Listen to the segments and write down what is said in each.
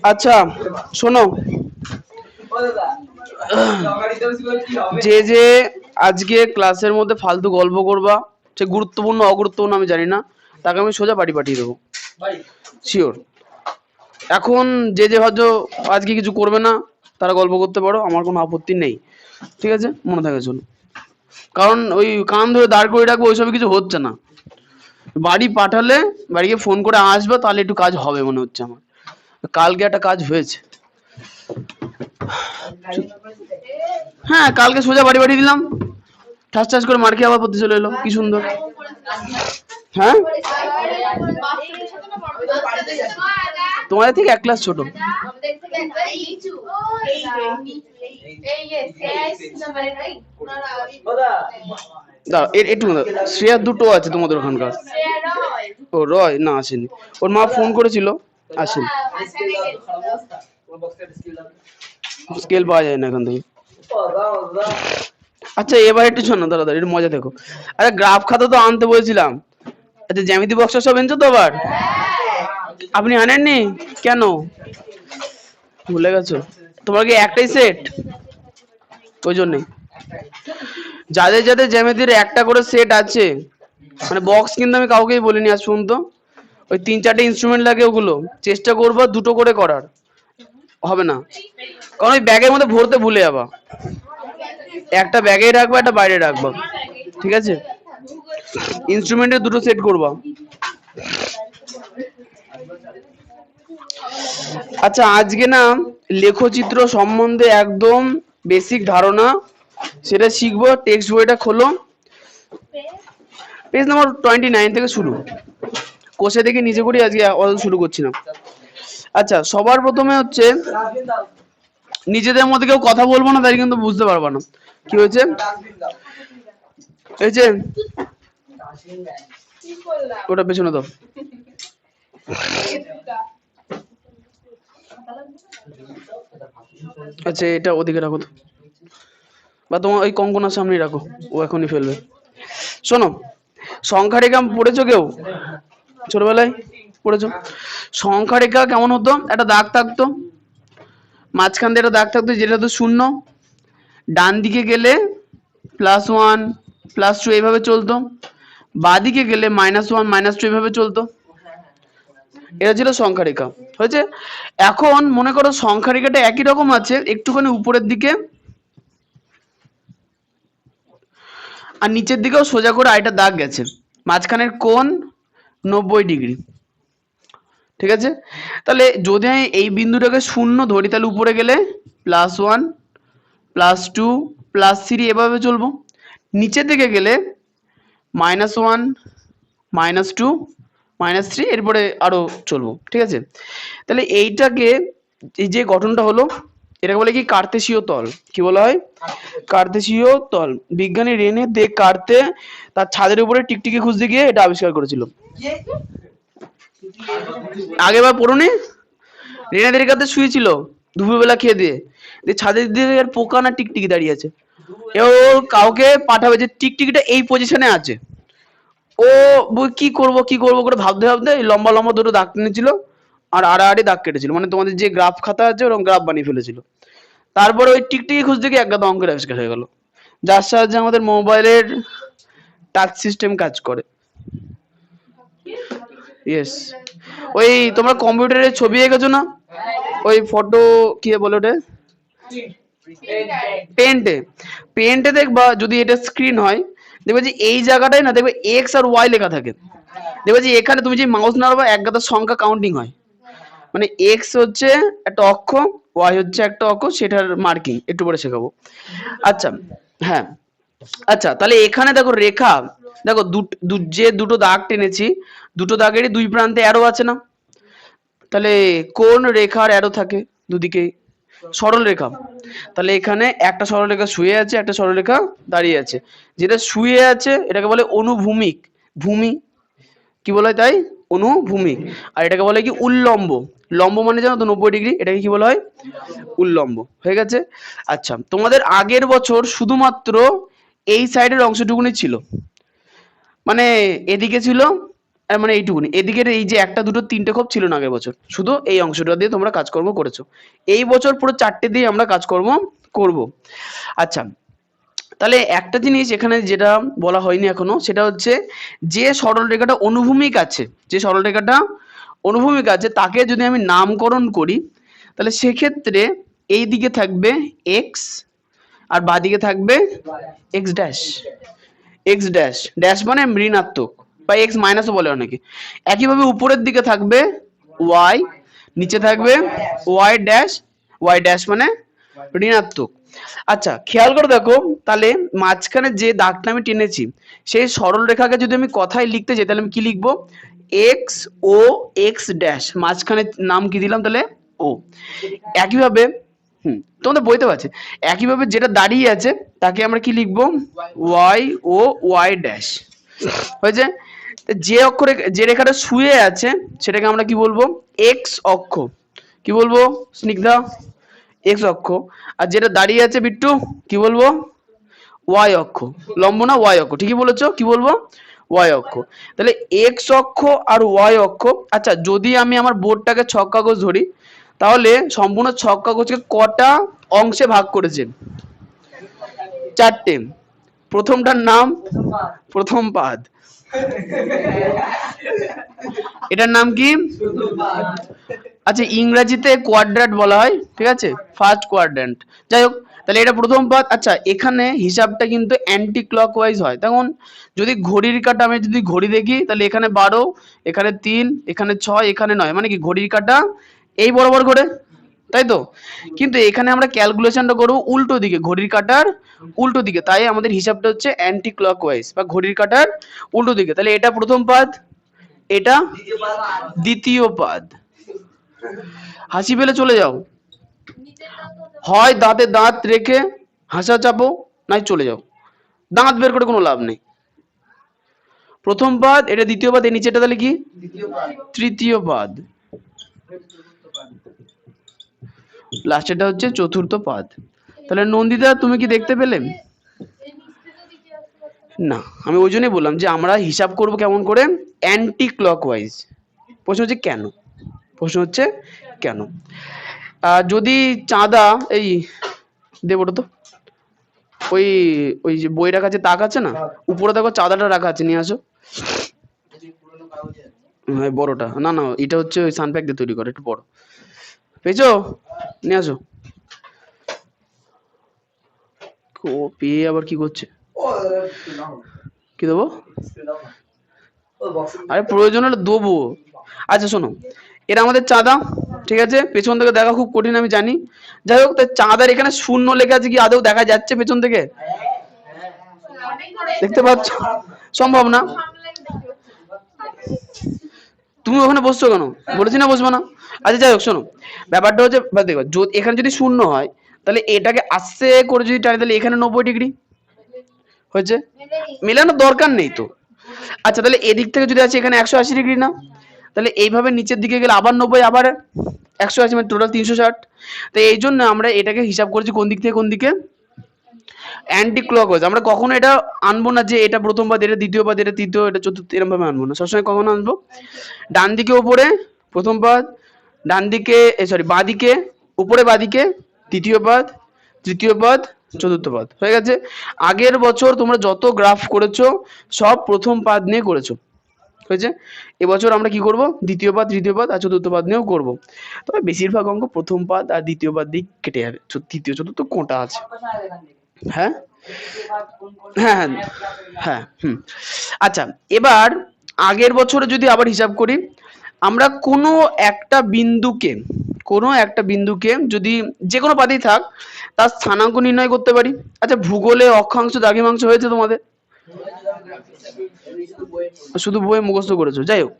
আচ্ছা শোনো, যে যে আজকে ক্লাসের মধ্যে ফালতু গল্প করবা, সে গুরুত্বপূর্ণ অগুরুত্বপূর্ণ আমি জানি না, তাকে আমি সোজা বাড়ি পাঠিয়ে দেবো, শিওর। এখন যে যে হয়তো আজকে কিছু করবে না তারা গল্প করতে পারো, আমার কোনো আপত্তি নেই, ঠিক আছে, মনে থাকে চলো। কারণ ওই কান ধরে দাঁড় করে রাখবো ওইসব কিছু হচ্ছে না। বাড়ি পাঠালে বাড়িকে ফোন করে আসবে, তাহলে একটু কাজ হবে মনে হচ্ছে আমার। কালকে একটা কাজ হয়েছে, হ্যাঁ কালকে সোজা বাড়ি পাঠিয়ে দিলাম, ঠাস ঠাস করে মার খেয়ে আবার পড়তে চলে এলো, কি সুন্দর। হ্যাঁ তোমাদের থেকে এক ক্লাস ছোট। একটু শ্রেয়া দুটো আছে তোমাদের ওখানকার। ও রয় না আসেনি, ওর মা ফোন করেছিল, আসেনি। স্কেল পাওয়া যায় না এখান থেকে। আচ্ছা এবার একটু শোনো তাড়াতাড়ি, একটু মজা দেখো। আরে গ্রাফ খাতা তো আনতে বলেছিলাম। আচ্ছা জ্যামিতি বক্স সব এনেছো তো আবার? আপনি আনেননি কেন? ভুলে গেছো? তোমার কি একটাই সেট? ওই জন্যই যাদের যাদের জ্যামিতির একটা করে সেট আছে, মানে বক্স কিন্তু আমি কাউকেই বলিনি আজ পর্যন্ত, ওই 3-4টে ইনস্ট্রুমেন্ট লাগে, ওগুলো চেষ্টা করবো দুটো করে করার, হবে না কারণ ওই ব্যাগের মধ্যে ভরতে ভুলে যাবা, একটা ব্যাগেই রাখবা একটা বাইরে রাখবা, ঠিক আছে? ইনস্ট্রুমেন্টের দুটো সেট করবা। আচ্ছা আজকে না লেখচিত্র সম্বন্ধে একদম বেসিক ধারণা সেটা শিখবো। টেক্সট বইটা খোলো, পেজ নাম্বার 29 থেকে শুরু, কোষে থেকে নিচে করি, আজকে শুরু করছিলাম। আচ্ছা সবার প্রথমে হচ্ছে নিজেদের মধ্যে কেউ কথা বলবো না, তাই কিন্তু বুঝতে পারবা না কি হয়েছে। এই যে ওটা পেছনে দাও, আচ্ছা এটা ওদিকে রাখো তো, বা তোমার ওই কঙ্কনার সামনেই রাখো, ও এখনই ফেলবে। শোনো, সংখ্যা রেখা পড়েছো কেউ? ছোটবেলায় পড়েছো? সংখ্যা রেখা কেমন হতো? একটা দাগ থাকতো, মাঝখান দিয়ে একটা দাগ থাকতো যেটা তো শূন্য, ডান দিকে গেলে +1 +2 এইভাবে চলতো, বাঁ দিকে গেলে -1 -2 এইভাবে চলতো। এটা ছিল সংখ্যা রেখা, হয়েছে? এখন মনে করো সংখ্যা রেখাটা একই রকম আছে, একটুখানি উপরের দিকে আর নিচের দিকেও সোজা করে আরেকটা দাগ গেছে, মাঝখানের কোণ 90 ডিগ্রি, ঠিক আছে? তাহলে যদি আমি এই বিন্দুটাকে শূন্য ধরি, তাহলে উপরে গেলে +1 +2 +3 এভাবে চলবো, নিচের দিকে গেলে -1 -2 -3 এরপরে আরো চলবো, ঠিক আছে? তাহলে এইটাকে, এই যে গঠনটা হলো, এটাকে বলে কি কার্তেশীয় তল। কি বলা হয়? কার্তেশীয় তল। বিজ্ঞানী রেনে দে কার্তে তার ছাদের উপরে টিকটিকি খুঁজতে গিয়ে এটা আবিষ্কার করেছিল। আগেবার পড়ুনি? রেনে দে কার্তে শুয়েছিল দুপুরবেলা খেয়ে দিয়ে, ছাদের দিকে আর পোকা না টিকটিকি দাঁড়িয়ে আছে, ও কাউকে পাঠাবে যে টিকটিকিটা এই পজিশনে আছে, ও কি করব কি করব করে ভাবতে ভাবতে লম্বা লম্বা দুটো দাগ টেনেছিল আর আড়াআড়ি দাগ কেটেছিল, মানে তোমাদের যে গ্রাফ খাতা আছে ওরকম গ্রাফ বানিয়ে ফেলেছিল। তারপরে ওই টিকটিকি খুঁজতে গিয়ে একগাদা অঙ্কের আবিষ্কার হয়ে গেল, যার সাহায্যে আমাদের মোবাইলের টাচ সিস্টেম কাজ করে। ইয়েস, ওই তোমরা কম্পিউটারে ছবি এঁকেছো না, ওই ফটো কি বলে ওটা, পেন্টে, পেন্টে দেখবা যদি এটা স্ক্রিন হয়, দেখবে যে এই জায়গাটায় না দেখবে এক্স আর ওয়াই লেখা থাকে, দেখবে যে এখানে তুমি যে মাউস নাড়াবা একগাদা সংখ্যা কাউন্টিং হয়, মানে এক্স হচ্ছে একটা অক্ষ, ওয়াই হচ্ছে একটা অক্ষ, সেটার মার্কিং একটু পরে শেখাবো। আচ্ছা হ্যাঁ, আচ্ছা তাহলে এখানে দেখো রেখা, দেখো যে দুটো দাগ টেনেছি, দুটো দাগেরই দুই প্রান্তে অ্যারো আছে না, তাহলে কোন রেখার অ্যারো থাকে দুদিকে? সরল রেখা। তাহলে এখানে একটা সরলরেখা শুয়ে আছে, একটা সরলরেখা দাঁড়িয়ে আছে, যেটা শুয়ে আছে এটাকে বলে অনুভূমিক ভূমি, কি বলে তাই অনুভূমিক, আর এটাকে বলে কি উল্লম্ব। লম্ব মানে জানো তো 90 ডিগ্রি, এটাকে কি বলা হয়? উল্লম্ব। হয়ে গেছে। আচ্ছা, তোমাদের আগের বছর শুধুমাত্র এই সাইডের অংশটুকুনি ছিল, মানে এদিকে ছিল, মানে এইটুকুনি, এদিকের এই যে একটা দুটো তিনটে খোপ ছিল না আগের বছর, শুধু এই অংশটা দিয়ে তোমরা কাজকর্ম করেছো। এই বছর পুরো 4টে দিয়ে আমরা কাজকর্ম করব। আচ্ছা, তাহলে একটা জিনিস এখানে যেটা বলা হয়নি এখনো, সেটা হচ্ছে যে সরলরেখাটা অনুভূমিক আছে, যে সরলরেখাটা অনুভূমিক আছে তাকে যদি আমি নামকরণ করি, তাহলে সেক্ষেত্রে এই দিকে থাকবে এক্স আর বাদিকে থাকবে x dash. X dash, dash মানে ঋণাত্মক বা এক্স মাইনাসও বলে অনেকে। একইভাবে উপরের দিকে থাকবে ওয়াই, নিচে থাকবে ওয়াই ড্যাশ। ওয়াই ড্যাশ মানে ঋণাত্মক। আচ্ছা, খেয়াল করে দেখো, তাহলে মাঝখানে যে দাগটা আমি টেনেছি সেই সরল রেখাকে যদি আমি কথায় লিখতে চাই, তাহলে আমি কি লিখবো? এক্স ও এক্স ড্যাশ, মাঝখানে নাম কি দিলাম? তাহলে ও। একইভাবে তোমাদের বইতে পাচ্ছে, একইভাবে যেটা দাঁড়িয়ে আছে তাকে আমরা কি লিখবো? ওয়াই ও ওয়াই ড্যাশ। হয়েছে। যে অক্ষরে, যে রেখাটা শুয়ে আছে সেটাকে আমরা কি বলবো? এক্স অক্ষ। কি বলবো স্নিগ্ধা? এক্স অক্ষ। আর যেটা দাঁড়িয়ে আছে বিট্টু, কি বলবো? ওয়াই অক্ষ। লম্ব না ওয়াই অক্ষ, ঠিকই বলেছো, কি বলবো? ওয়াই অক্ষ। তাহলে এক্স অক্ষ আর ওয়াই অক্ষ। আচ্ছা, যদি আমি আমার বোর্ডটাকে ছক কাগজ ধরি, তাহলে সম্পূর্ণ ছক কাগজকে কটা অংশে ভাগ করেছে? 4টে। প্রথমটার নাম প্রথম পাদ, এটার নাম কি? আচ্ছা, ইংরেজিতে কোয়াড্র্যান্ট বলা হয়, ঠিক আছে, ফার্স্ট কোয়াড্র্যান্ট। যাই হোক, তাহলে এটা প্রথম পাদ। আচ্ছা, এখানে হিসাবটা কিন্তু অ্যান্টি ক্লকওয়াইজ হয়। তখন যদি ঘড়ির কাঁটা, আমি যদি ঘড়ি দেখি, তাহলে এখানে 12, এখানে 3, এখানে 6, এখানে 9, মানে কি ঘড়ির কাঁটা এই বরাবর ঘোরে, তাই তো? কিন্তু এখানে আমরা ক্যালকুলেশনটা করবো উল্টো দিকে, ঘড়ির কাঁটার উল্টো দিকে, তাই আমাদের হিসাবটা হচ্ছে অ্যান্টি ক্লকওয়াইজ বা ঘড়ির কাঁটার উল্টো দিকে। তাহলে এটা প্রথম পাদ, এটা দ্বিতীয় পাদ। হাসি পেলে চলে যাও, হয় দাঁতে দাঁত রেখে হাসা চাপো, নাই চলে যাও, দাঁত বের করে কোনো লাভ নেই। প্রথম পাদ, এটা দ্বিতীয় পাদ, এর নিচেটা তাহলে কি? তৃতীয় পাদ। লাস্টেরটা হচ্ছে চতুর্থ পাদ। তাহলে নন্দিতা, তুমি কি দেখতে পেলে? না, আমি ওই জন্যই বললাম যে আমরা হিসাব করব কেমন করে? Anti clockwise. প্রশ্ন হচ্ছে কেন? প্রশ্ন হচ্ছে কেন? যদি চাঁদা, এই দেবটা তো ওই ওই যে বই রাখা আছে, তাক আছে না, উপরে দেখো চাঁদাটা রাখা আছে, নিয়ে আসো। হ্যাঁ, বড়টা না, না এটা হচ্ছে ওই সানপ্যাক দিয়ে তৈরি করে, একটু বড় পেয়েছো, নিয়ে আসো। ও পেয়ে আবার কি করছে? কি দেবো? আরে প্রয়োজন হলে দেবো। আচ্ছা শোনো, এটা আমাদের চাঁদা, ঠিক আছে, পেছন থেকে দেখা খুব কঠিন আমি জানি। যাই হোক, তাই চাঁদার এখানে শূন্য লেখা আছে, কি আদৌ দেখা যাচ্ছে পেছন থেকে? দেখতে পাচ্ছ? সম্ভব না। তুমি ওখানে বসছো কেন? বলেছি না বসবো না। আচ্ছা যাই হোক, শোনো, ব্যাপারটা হচ্ছে দেখো, এখানে যদি শূন্য হয়, তাহলে এটাকে আস্তে করে যদি টানি, তাহলে এখানে 90 ডিগ্রি হয়েছে, মেলানোর দরকার নেই তো। আচ্ছা, তাহলে এদিক থেকে যদি আছে এখানে 180 ডিগ্রি না, তাহলে এইভাবে নিচের দিকে গেলে আবার 90, আবার 180, মানে টোটাল 360। তো এই জন্য আমরা এটাকে হিসাব করেছি কোন দিক থেকে কোন দিকে? Anti clockwise. আমরা কখনো এটা আনবো না যে এটা প্রথম পাদ, এটা দ্বিতীয় পাদ, এটা তৃতীয়, এটা চতুর্থ, এরকম ভাবে আনবো না। সবসময় কখনো আনবো ডান দিকে উপরে প্রথম পাদ, ডান দিকে সরি বাঁ দিকে উপরে, বাঁ দিকে তৃতীয় পাদ, তৃতীয় পাদ, চতুর্থ পাদ। হয়ে গেছে। আগের বছর তোমরা যত গ্রাফ করেছো সব প্রথম পাদ নিয়ে করেছো, হয়েছে। এবছর আমরা কি করব? দ্বিতীয় পাদ, তৃতীয় পাদ আর চতুর্থ পাদ নিয়েও করব। তবে বেশিরভাগ অঙ্ক প্রথম পাদ আর দ্বিতীয় পাদ দিয়ে কেটে যাবে, তৃতীয় চতুর্থ কোটা আছে। হ্যাঁ হ্যাঁ হ্যাঁ হ্যাঁ আচ্ছা, এবার আগের বছরে যদি আবার হিসাব করি, আমরা কোনো একটা বিন্দুকে, যদি যে কোনো পাদেই থাক, তার স্থানাঙ্ক নির্ণয় করতে পারি। আচ্ছা, ভূগোলে অক্ষাংশ দ্রাঘিমাংশ হয়েছে তোমাদের? শুধু বইয়ে মুখস্থ করেছো, যাই হোক।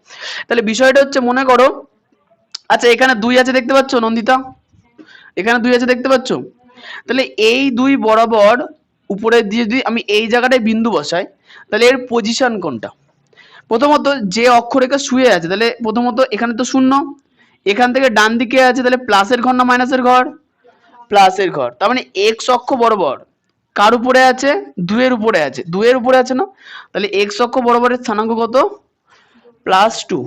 তাহলে বিষয়টা হচ্ছে, মনে করো, আচ্ছা এখানে 2 আছে দেখতে পাচ্ছ নন্দিতা? এখানে 2 আছে দেখতে পাচ্ছ? তাহলে এই 2 বরাবর উপরে দিয়ে যদি আমি এই জায়গাটায় বিন্দু বসাই, তাহলে এর পজিশন কোনটা? প্রথমত যে অক্ষরেখা শুয়ে আছে, তাহলে প্রথমত এখানে তো শূন্য, এখান থেকে ডান দিকে আছে, তাহলে প্লাসের ঘর না মাইনাসের ঘর? প্লাসের ঘর। তার মানে এক্স অক্ষ বরাবর কার উপরে আছে? দুইয়ের উপরে আছে, দুইয়ের উপরে আছে না, তাহলে এক্স অক্ষ বরাবরের স্থানাঙ্ক কত? +2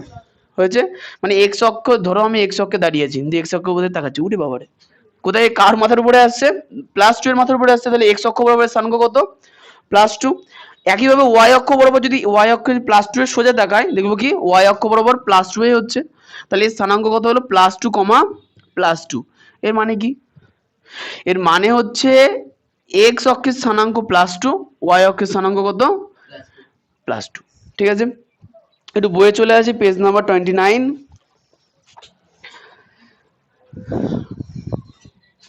হয়েছে। মানে এক্স অক্ষ ধরো, আমি এক্স অক্ষে দাঁড়িয়েছি, কিন্তু এক্স অক্ষ কোথায় তাকাচ্ছি? উঠে বাবারে, কোথায় কার মাথার উপরে আসছে? +2 এর মাথার উপরে আসছে, তাহলে এক্স অক্ষ বরাবরের স্থানাঙ্ক কত? +2। একইভাবে ওয়াই অক্ষ বরাবর যদি ওয়াই অক্ষ +2 এর সোজা দেখায়, দেখবো কি ওয়াই অক্ষ বরাবর +2 হচ্ছে, তাহলে এর স্থানাঙ্ক কত হলো? +2, +2। এর মানে কি? এর মানে হচ্ছে এক্স অক্ষের স্থানাঙ্ক +2, ওয়াই অক্ষের স্থানাঙ্ক কত? +2। ঠিক আছে, একটু বইয়ে চলে আসি, পেজ নাম্বার 29।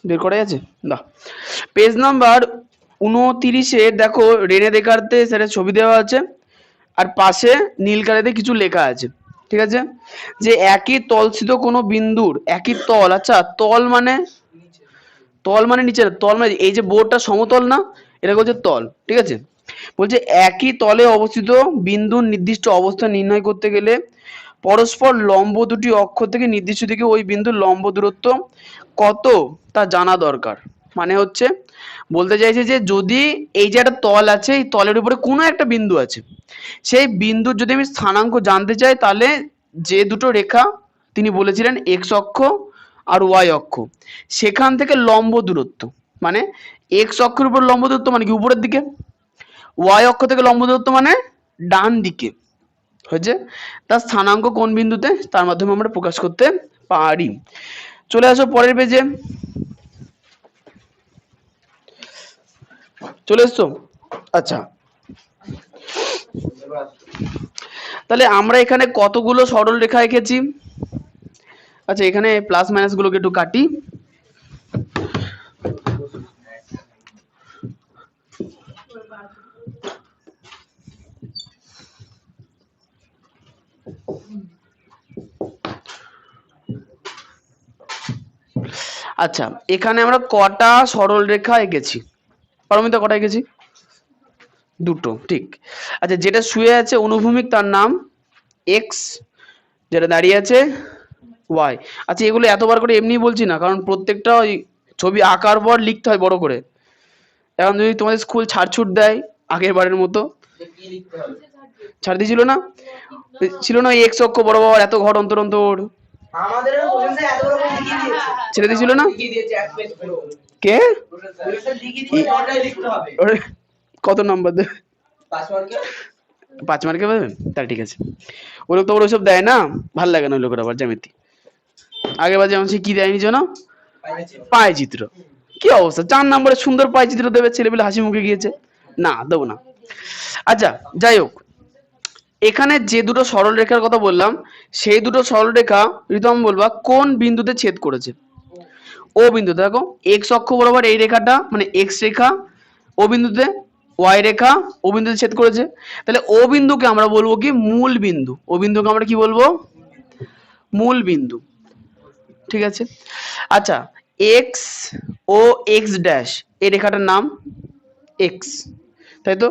বের করা আছে না? পেজ নাম্বার 29-এ দেখো রেনে দেখার্তে সেটা ছবি দেওয়া আছে, আর পাশে নীল কালিতে কিছু লেখা আছে। ঠিক আছে, যে একই তলস্থিত কোনো বিন্দুর একই তল, আচ্ছা তল মানে, তল মানে নিচে, তল মানে এই যে বোর্ডটা সমতল না, এটা হচ্ছে তল। ঠিক আছে, বলছে একই তলে অবস্থিত বিন্দুর নির্দিষ্ট অবস্থান নির্ণয় করতে গেলে পরস্পর লম্ব দুটি অক্ষ থেকে নির্দিষ্ট দিকে ওই বিন্দুর লম্ব দূরত্ব কত তা জানা দরকার। মানে হচ্ছে বলতে চাইছে যে যদি এই যে একটা তল আছে, এই তলের উপরে কোনো একটা বিন্দু আছে, সেই বিন্দুর যদি আমি স্থানাঙ্ক জানতে চাই, তাহলে যে দুটো রেখা তিনি বলেছিলেন এক্স অক্ষ আর ওয়াই অক্ষ, সেখান থেকে লম্ব দূরত্ব, মানে এক্স অক্ষের উপর লম্ব দূরত্ব মানে কি উপরের দিকে, ওয়াই অক্ষ থেকে লম্ব দূরত্ব মানে ডান দিকে হয়েছে, তার স্থানাঙ্ক কোন বিন্দুতে তার মাধ্যমে আমরা প্রকাশ করতে পারি। চলে আসো পরের পেজে, চলে এসছো? আচ্ছা, তাহলে আমরা এখানে কতগুলো সরল রেখা এঁকেছি? আচ্ছা এখানে প্লাস মাইনাস গুলোকে একটু কাটি। আচ্ছা এখানে আমরা কটা সরল রেখা এঁকেছি? পারমিতা কটা এঁকেছি? দুটো, ঠিক। আচ্ছা যেটা শুয়ে আছে অনুভূমিক তার নাম এক্স, যেটা দাঁড়িয়ে আছে ওয়াই। আচ্ছা এগুলো এতবার করে এমনি বলছি না, কারণ প্রত্যেকটা ওই ছবি আঁকার পর লিখতে হয় বড় করে। এখন যদি তোমাদের স্কুল ছাড়ছুট দেয় আগের বারের মতো, ছাড় দিয়েছিল না? ছিল না এক্স অক্ষ বরাবর এত ঘর অন্তর অন্তর, ছেড়ে দিয়েছিল না? কে কত নাম্বার দেবে? 5 মার্কে পাবেন, তাহলে ঠিক আছে। ওই লোক তো ওসব দেয় না, ভাল লাগে না ওই লোকের আবার জ্যামিতি। আগের বার যেমন সে কি দেয়নি যেন পায় চিত্র, কি অবস্থা, 4 নম্বরে সুন্দর পায় চিত্র দেবে, ছেলেপেলে হাসি মুখে গিয়েছে, না দেবো না। আচ্ছা যাই হোক, এখানে যে দুটো সরল রেখার কথা বললাম, সেই দুটো সরল রেখা রিতম বলবা কোন বিন্দুতে ছেদ করেছে? ও বিন্দুতে। দেখো এক্স অক্ষ বরাবর এই রেখাটা মানে এক্স রেখা, ও বিন্দুতে ওয়াই রেখা ও বিন্দুতে ছেদ করেছে, তাহলে ও বিন্দুকে আমরা বলবো কি মূল বিন্দু, ও বিন্দুকে আমরা কি বলবো? মূল বিন্দু। ঠিক আছে, আচ্ছা এক্স ও এক্স ড্যাশ এই রেখাটার নাম এক্স, তাই তো?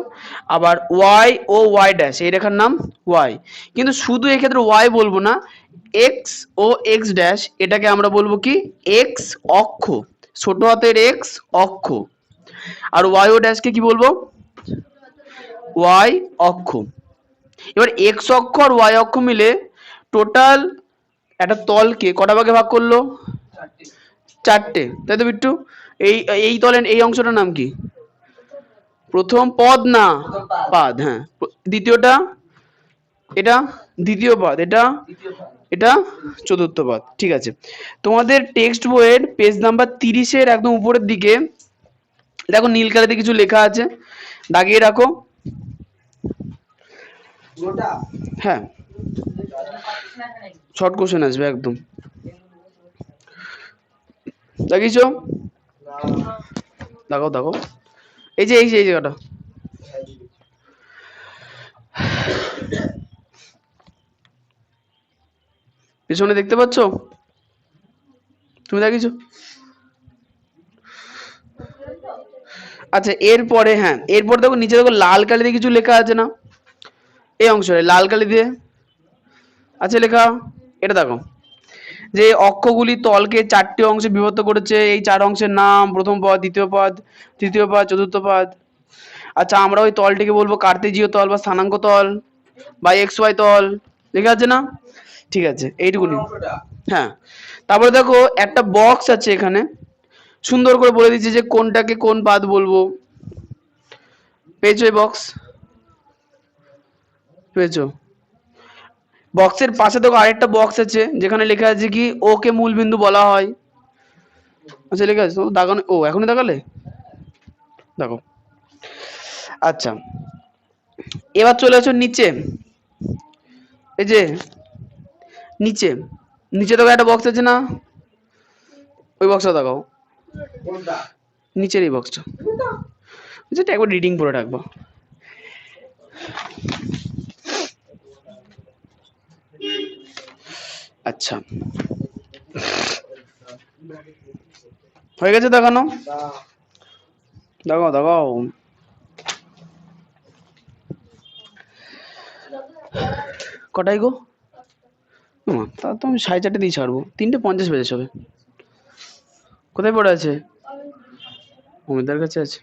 আবার ওয়াই ও ওয়াই ড্যাশ এই রেখার নাম ওয়াই। কিন্তু শুধু এক্ষেত্রে ওয়াই বলবো না, এক্স ও এক্স ড্যাশ এটাকে আমরা বলবো কি এক্স অক্ষ, ছোট হাতের এক্স অক্ষ। আর ওয়াই ও ড্যাশকে কি বলবো? ওয়াই অক্ষ। এবার এক্স অক্ষ আর ওয়াই অক্ষ মিলে টোটাল একটা তলকে কটা ভাগে ভাগ করলো? 4টে, তাই তো বিট্টু? এই এই তলের এই অংশটার নাম কি? প্রথম পদ না পাদ, হ্যাঁ। দ্বিতীয়টা এটা দ্বিতীয় পদ, এটা এটা চতুর্থ পদ। ঠিক আছে, তোমাদের টেক্সট বইয়ের পেজ নাম্বার 30-এর একদম উপরের দিকে দেখো নীল কালিতে কিছু লেখা আছে, দাগিয়ে রাখো। হ্যাঁ শর্ট কোশ্চেন আসবে একদম, দেখিছো? দেখো দেখো, এই যে এই জায়গাটা, পিছনে দেখতে পাচ্ছ? তুমি দেখিছো? আচ্ছা এরপরে, হ্যাঁ এরপর দেখো নিচে দেখো লাল কালিতে কিছু লেখা আছে না, এই অংশটা লাল কালি দিয়ে আছে লেখা। এটা দেখো যে অক্ষগুলি তলকে 4টি অংশে বিভক্ত করেছে। এই 4 অংশের নাম প্রথম পদ, দ্বিতীয় পদ, তৃতীয় পদ, চতুর্থ পদ। আচ্ছা আমরা ওই তলটিকে বলবো কার্তেজীয় তল বা স্থানাঙ্ক তল বা এক্স ওয়াই তল। লেখা আছে না? ঠিক আছে, এইটুকুনি। হ্যাঁ, তারপরে দেখো একটা বক্স আছে এখানে, সুন্দর করে বলে দিচ্ছে যে কোনটাকে কোন পাদ বলবো। পেয়েছো এই বক্স? পেয়েছো? বক্সের পাশে দেখো আরেকটা বক্স আছে যেখানে লেখা আছে কি ও কে মূল বিন্দু বলা হয়। আচ্ছা লেখা আছে তো দাগানো, ও এখনই দাগালে, দেখো। আচ্ছা এবার চলে আসো নিচে। এই যে নিচে, নিচে দেখো একটা বক্স আছে না, ওই বক্সটা দেখাও, নিচের এই বক্সটা, যেটা একবার রিডিং করে রাখবো। আচ্ছা হয়ে গেছে দেখানো? দেখাও দেখাও। কটাই গো? তা তো আমি 4:30 দিয়ে ছাড়বো, 3:50 বেজে যাবে। কোথায় পড়ে আছে? অমিতার কাছে আছে।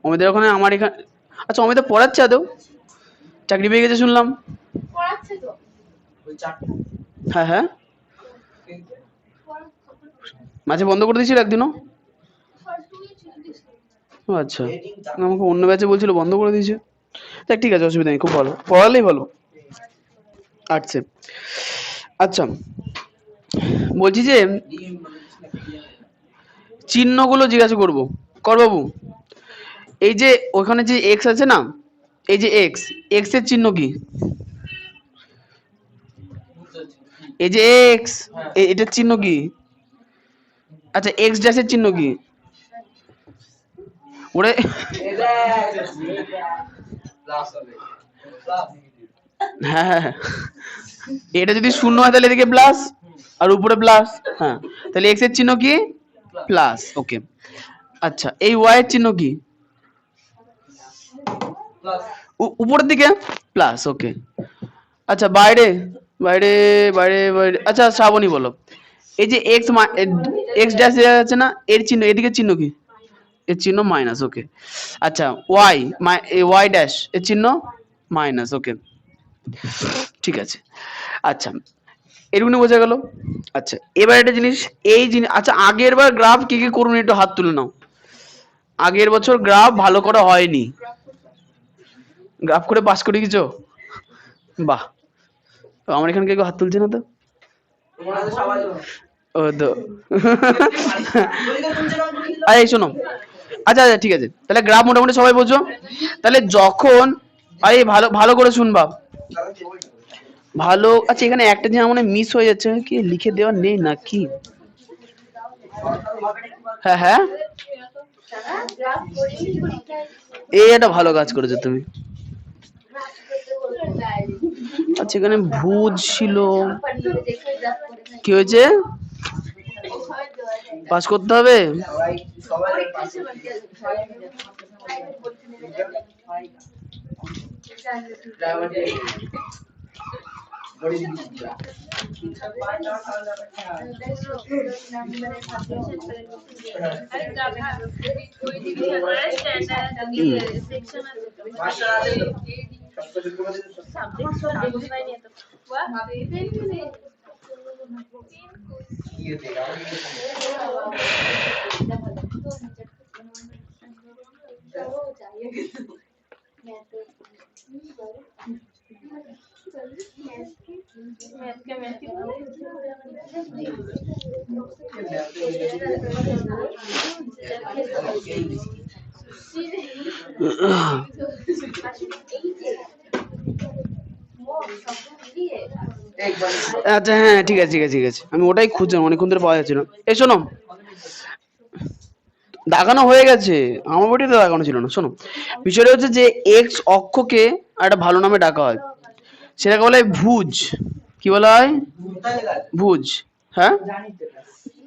অমিতার ওখানে আমার এখানে। আচ্ছা অমিতা পড়াচ্ছে আদৌ? চাকরি পেয়ে গেছে শুনলাম। হ্যাঁ হ্যাঁ, মাঝে বন্ধ করে দিয়েছিল একদিনও। ও আচ্ছা, আমাকে অন্য ব্যাচে বলছিল বন্ধ করে দিয়েছে। দেখ ঠিক আছে, অসুবিধা নেই, খুব ভালো, পড়ালেই ভালো আর্টসে। আচ্ছা বলছি যে চিহ্নগুলো জিজ্ঞাসা করবো কর বাবু। এই যে ওখানে যে এক্স আছে না, এই যে এক্স, এক্স এর চিহ্ন কি? এই যে এক্স, এটার চিহ্ন কি? আচ্ছা এক্স ড্যাশের চিহ্ন কি? ওরে হ্যাঁ হ্যাঁ হ্যাঁ, এটা যদি শূন্য হয় তাহলে এদিকে প্লাস আর উপরে প্লাস। হ্যাঁ, তাহলে এক্স এর চিহ্ন কি? প্লাস। ওকে। আচ্ছা এই ওয়াই এর চিহ্ন কি? উপরের দিকে প্লাস। ওকে। আচ্ছা বাইরে, বাইরে বাইরে বাইরে, আচ্ছা শ্রাবণী বলো, এই যে এক্স, এক্স ড্যাশ আছে না, এর চিহ্ন এদিকে চিহ্ন কি? এর চিহ্ন মাইনাস। ওকে। আচ্ছা ওয়াই, ওয়াই ড্যাশ এর চিহ্ন মাইনাস। ওকে ঠিক আছে। আচ্ছা এরকমই বোঝা গেল। আচ্ছা এবার একটা জিনিস, এই জিনিস, আচ্ছা আগের বার গ্রাফ কি কি করুন একটু হাত তুলে নাও। আগের বছর গ্রাফ ভালো করা হয়নি, গ্রাফ করে পাস করে গেছো? বাহ, আমার এখানে কেউ হাত তুলছে না তো। ও তো আরে শোনো, আচ্ছা আচ্ছা ঠিক আছে, তাহলে গ্রাফ মোটামুটি সবাই বোঝো। তাহলে যখন, আরে ভালো ভালো করে শুনবা ভালো। আচ্ছা এখানে একটা জিনিস মনে মিস হয়ে যাচ্ছে, কি লিখে দেওয়া নেই নাকি? হ্যাঁ হ্যাঁ, এই একটা ভালো কাজ করেছো তুমি। আচ্ছা এখানে ভুজ ছিল, কি হয়েছে? পাস করতে হবে। আচ্ছা হ্যাঁ ঠিক আছে ঠিক আছে ঠিক আছে, আমি ওটাই খুঁজছিলাম, অনেকক্ষণ ধরে পাওয়া যাচ্ছিল না। এই শোনো, দাগানো হয়ে গেছে, আমার বইটা দাগানো ছিল না। শোনো, বিষয়টা হচ্ছে যে এক্স অক্ষকে একটা ভালো নামে ডাকা হয়, সেটাকে বলা হয় ভুজ। কি বলা হয়? ভুজ। হ্যাঁ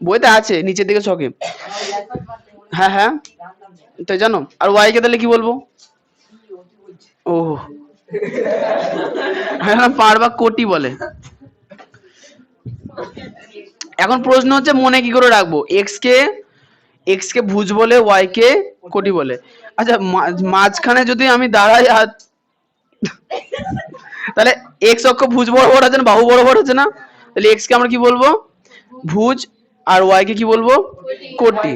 বইতে আছে নিচের দিকে ছকে। হ্যাঁ হ্যাঁ, তাই জানো। আর ওয়াই কে তাহলে কি বলবো? ও পার বা কোটি বলে। এখন প্রশ্ন হচ্ছে মনে কি করে রাখবো, এক্স কে ভুজ বলে, ওয়াই কে কোটি বলে। আচ্ছা মাঝখানে যদি আমি দাঁড়াই আর তাহলে এক্স অক্ষ ভুজ বরাবর আছে না, বাহু বরাবর আছে না, তাহলে এক্স কে আমরা কি বলবো, ভুজ, আর ওয়াই কে কি বলবো, কোটি।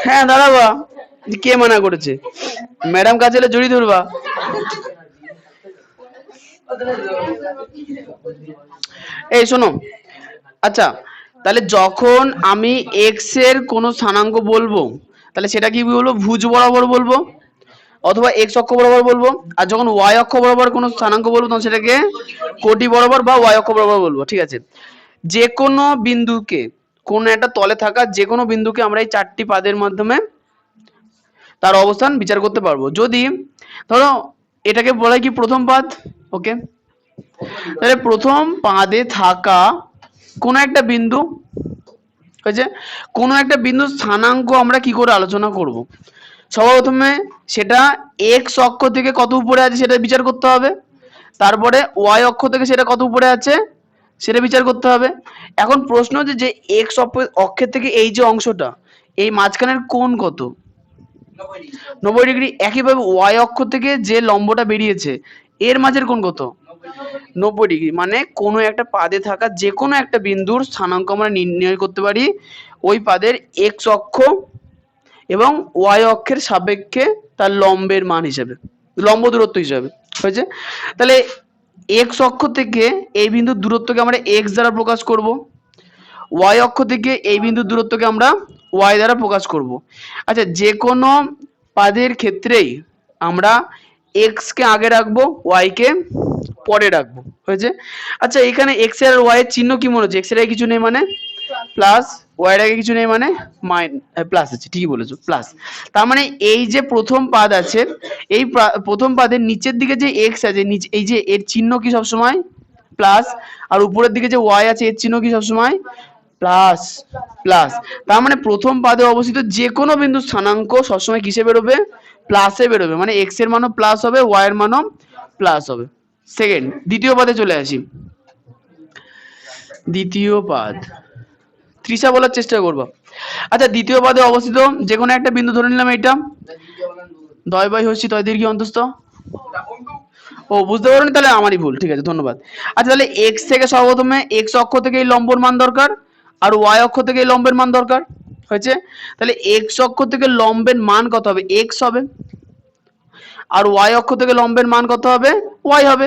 হ্যাঁ দাঁড়াবা, কে মানা করেছে, ম্যাডাম কাছে এলে জড়ি ধরবা। এই শোনো, আচ্ছা তাহলে যখন আমি এক্স এর কোনো স্থানাঙ্ক বলবো তাহলে সেটা কি বলবো, ভুজ বরাবর বলবো অথবা এক্স অক্ষ বরাবর বলবো, আর যখন ওয়াই অক্ষ বরাবর কোনো স্থানাঙ্ক বলবো তখন সেটাকে কোটি বরাবর বা ওয়াই অক্ষ বরাবর বলবো। ঠিক আছে, যে কোনো বিন্দুকে, কোন একটা তলে থাকা যে কোনো বিন্দুকে আমরা এই চারটি পাদের মাধ্যমে তার অবস্থান বিচার করতে পারবো। যদি ধরো এটাকে বলা হয় কি প্রথম পাদ, ওকে, তাহলে প্রথম পাদে থাকা কোনো একটা বিন্দু হয়েছে, কোনো একটা বিন্দুর স্থানাঙ্ক আমরা কি করে আলোচনা করব। সবার প্রথমে সেটা এক্স অক্ষ থেকে কত উপরে আছে সেটা বিচার করতে হবে, তারপরে ওয়াই অক্ষ থেকে সেটা কত উপরে আছে সেটা বিচার করতে হবে। এখন প্রশ্ন হচ্ছে যে এক্স অক্ষের থেকে এই যে অংশটা, এই মাঝখানের কোণ কত, 90 ডিগ্রি। একইভাবে ওয়াই অক্ষ থেকে যে লম্বটা বেরিয়েছে এর মাঝের কোণ কত, 90 ডিগ্রি। মানে কোনো একটা পাদে থাকা যে কোনো একটা বিন্দুর স্থানাঙ্ক আমরা নির্ণয় করতে পারি ওই পাদের এক্স অক্ষ এবং ওয়াই অক্ষের সাপেক্ষে তার লম্বের মান হিসেবে, লম্ব দূরত্ব হিসাবে হয়েছে। তাহলে এক্স অক্ষ থেকে এই বিন্দুর দূরত্বকে আমরা এক্স দ্বারা প্রকাশ করব, ওয়াই অক্ষ থেকে এই বিন্দুর দূরত্বকে আমরা ওয়াই দ্বারা প্রকাশ করব। আচ্ছা যে কোনো পাদের ক্ষেত্রেই আমরা এক্স কে আগে রাখবো, ওয়াই কে পরে রাখবো হয়েছে। আচ্ছা এখানে এক্স এর আর ওয়াই এর চিহ্ন কি মনে হচ্ছে, এক্স এর আগে কিছু নেই মানে প্লাস, ওয়াই এর আগে কিছু নেই মানে প্লাস আছে, ঠিকই বলেছো প্লাস। তার মানে এই যে প্রথম পাদ আছে এই প্রথম পাদের নিচের দিকে যে এক্স আছে নিচে এই যে এর চিহ্ন কি সবসময় প্লাস, আর উপরের দিকে যে ওয়াই আছে এর চিহ্ন কি সবসময় প্লাস প্লাস। তার মানে প্রথম পাদে অবস্থিত যে কোনো বিন্দু স্থানাঙ্ক সবসময় কিসে বেরোবে, প্লাসে বেরোবে, মানে এক্স এর মানও প্লাস হবে, ওয়াই এর মানও প্লাস হবে। সেকেন্ড, দ্বিতীয় পাদে চলে আসি। দ্বিতীয় পাদ ত্রিশা বলার চেষ্টা করবো। আচ্ছা দ্বিতীয় পাদে অবস্থিত যে কোনো একটা বিন্দু ধরে নিলাম, এটা দয় বাই হচ্ছি তয় দীর্ঘ অন্তস্থ। ও বুঝতে পারোনি, তাহলে আমারই ভুল, ঠিক আছে ধন্যবাদ। আচ্ছা তাহলে এক্স থেকে সর্বপ্রথমে এক্স অক্ষ থেকে এই লম্বর মান দরকার, আর ওয়াই অক্ষ থেকে এই লম্বের মান দরকার হয়েছে। তাহলে এক্স অক্ষ থেকে লম্বের মান কত হবে, এক্স হবে, আর ওয়াই অক্ষ থেকে লম্বের মান কত হবে, ওয়াই হবে,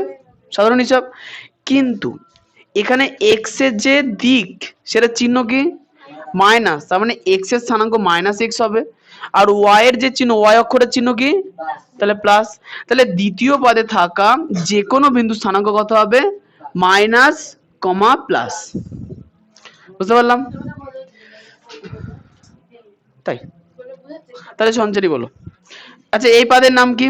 সাধারণ হিসাব। কিন্তু এখানে এক্স এর যে দিক সেটা চিহ্ন কি মাইনাস, তার মানে এক্স এর স্থানাঙ্ক মাইনাস এক্স হবে, আর ওয়াই এর যে চিহ্ন ওয়াই অক্ষরের চিহ্ন কি তাহলে প্লাস। তাহলে দ্বিতীয় পদে থাকা যে কোনো বিন্দু স্থানাঙ্ক কত হবে, মাইনাস কমা প্লাস। বুঝতে পারলাম, তাই তাহলে সঞ্চারী বলো। আচ্ছা এই পাদের নাম কি,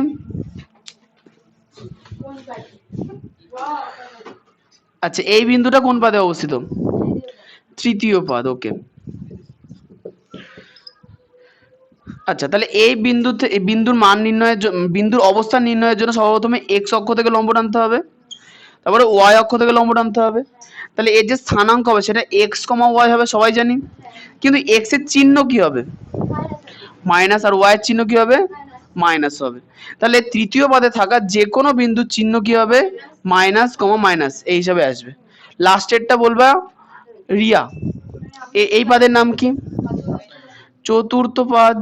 আচ্ছা এই বিন্দুটা কোন পাদে অবস্থিত, তৃতীয় পদ, ওকে। আচ্ছা তাহলে এই বিন্দুতে এই বিন্দুর মান নির্ণয়ের বিন্দুর অবস্থান নির্ণয়ের জন্য সর্বপ্রথমে এক্স অক্ষ থেকে লম্ব টানতে হবে, তারপরে ওয়াই অক্ষ থেকে লম্ব টানতে হবে। তাহলে এর যে স্থানাঙ্ক হবে সেটা এক্স কমা ওয়াই হবে সবাই জানি, কিন্তু এক্স এর চিহ্ন কি হবে মাইনাস, আর ওয়াই এর চিহ্ন কি হবে মাইনাস হবে। তাহলে তৃতীয় পদে থাকা যে কোনো বিন্দুর চিহ্ন কি হবে মাইনাস কমা মাইনাস এই হিসাবে আসবে। লাস্টেরটা বলবা রিয়া। এই পদের নাম কি, চতুর্থ পদ।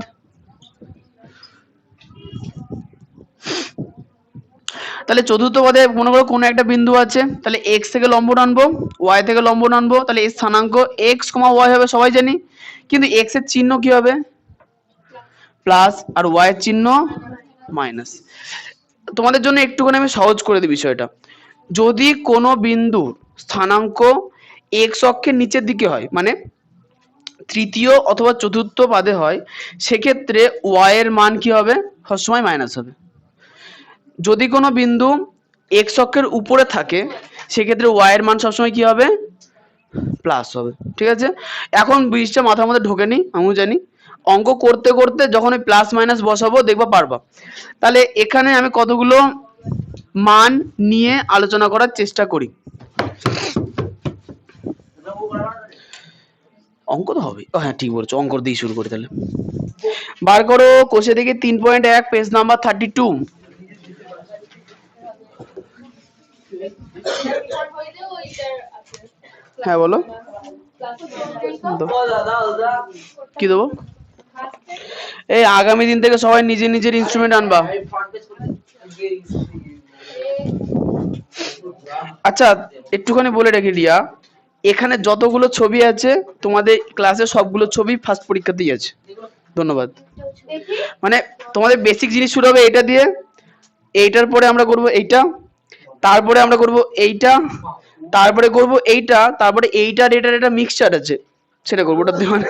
তাহলে চতুর্থ পদে মনে করো কোনো একটা বিন্দু আছে, তাহলে এক্স থেকে লম্ব টানবো, ওয়াই থেকে লম্ব টানবো, তাহলে এর স্থানাঙ্ক এক্স কমা ওয়াই হবে সবাই জানি, কিন্তু এক্স এর চিহ্ন কি হবে প্লাস, আর ওয়াই এর চিহ্ন মাইনাস। তোমাদের জন্য একটুখানি আমি সহজ করে দিই বিষয়টা। যদি কোনো বিন্দু স্থানাঙ্ক এক্স অক্ষের নিচের দিকে হয়, মানে তৃতীয় অথবা চতুর্থ পাদে হয়, সেক্ষেত্রে ওয়াই এর মান কি হবে সবসময় মাইনাস হবে। যদি কোনো বিন্দু এক্স অক্ষের উপরে থাকে সেক্ষেত্রে ওয়াই এর মান সবসময় কি হবে প্লাস হবে। ঠিক আছে, এখন জিনিসটা মাথার মধ্যে ঢোকেনি, আমিও জানি। অঙ্ক করতে করতে যখন ওই প্লাস মাইনাস বসাবো দেখবা পারবা। তাহলে এখানে আমি কতগুলো মান নিয়ে আলোচনা করার চেষ্টা করি। অঙ্ক তো হবে, হ্যাঁ ঠিক বলছো, অঙ্ক দিয়ে শুরু করি তাহলে। বার করো কোষে থেকে 3.1 পেজ নাম্বার 32। হ্যাঁ বলো, কি দেবো? এই আগামী দিন থেকে সবাই নিজের নিজের ইনস্ট্রুমেন্ট আনবা। আচ্ছা একটুখানি বলে রেখে দিয়া, এখানে যতগুলো ছবি আছে তোমাদের ক্লাসে সবগুলো ছবি ফার্স্ট পরীক্ষাতেই আছে। ধন্যবাদ। মানে তোমাদের বেসিক জিনিস শুরু হবে এটা দিয়ে, এইটার পরে আমরা করব এইটা, তারপরে আমরা করব এইটা, তারপরে করব এইটা, তারপরে এইটার এটার এটা মিক্সচার আছে সেটা করবো, ওটা দিয়ে মানে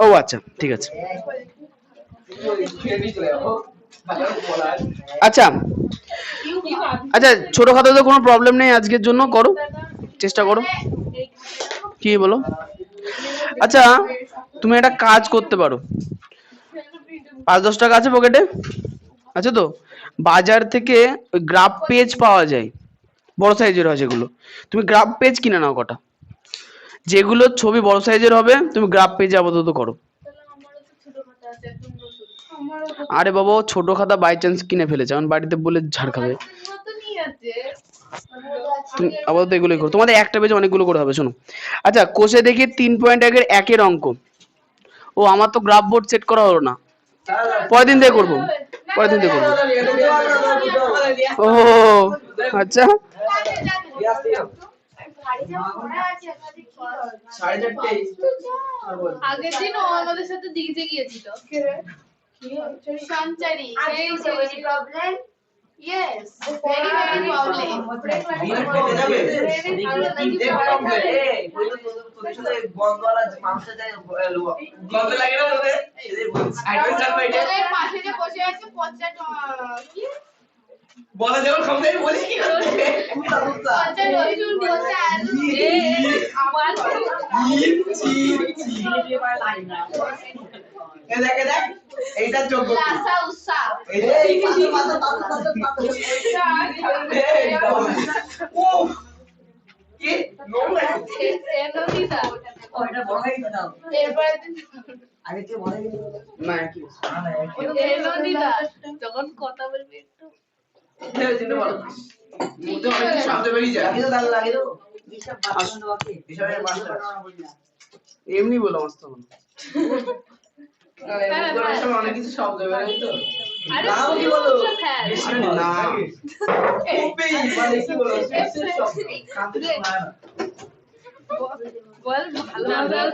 ও আচ্ছা ঠিক আছে। আচ্ছা আচ্ছা ছোটখাটো তো কোনো প্রবলেম নেই আজকের জন্য, করো চেষ্টা করো। কি বলো? আচ্ছা তুমি একটা কাজ করতে পারো, 5-10 টাকা আছে পকেটে? আছে তো? বাজার থেকে ওই গ্রাফ পেজ পাওয়া যায়, বড় সাইজের হয় যেগুলো, তুমি গ্রাফ পেজ কিনে নাও কটা, যেগুলো ছবি বড় সাইজের হবে তুমি গ্রাফ পেজে আপাতত করো। আরে বাবা ছোট খাতা বাই চান্স কিনে ফেলেছে, এখন বাড়িতে বলে ঝাড় খাবে। তুমি আপাতত এগুলোই করো, তোমাদের একটা পেজে অনেকগুলো করে হবে। শোনো, আচ্ছা কোষে দেখি 3.1 একের অঙ্ক। ও আমার তো গ্রাফ বোর্ড সেট করা হলো না, পরের দিন থেকে করবো, পরের দিন থেকে করবো। ও আচ্ছা আগের দিন ও আমাদের সাথে দিঘিতে গিয়েছিল। সঞ্চারী প্রবলেম Yes, very বলা যেমন ক্ষমতাই বলি কি করতে এইটা যোগ্য যখন কথা বলবি একটু এমনি বলো মস্ত অনেক কিছু শব্দ বেরোয়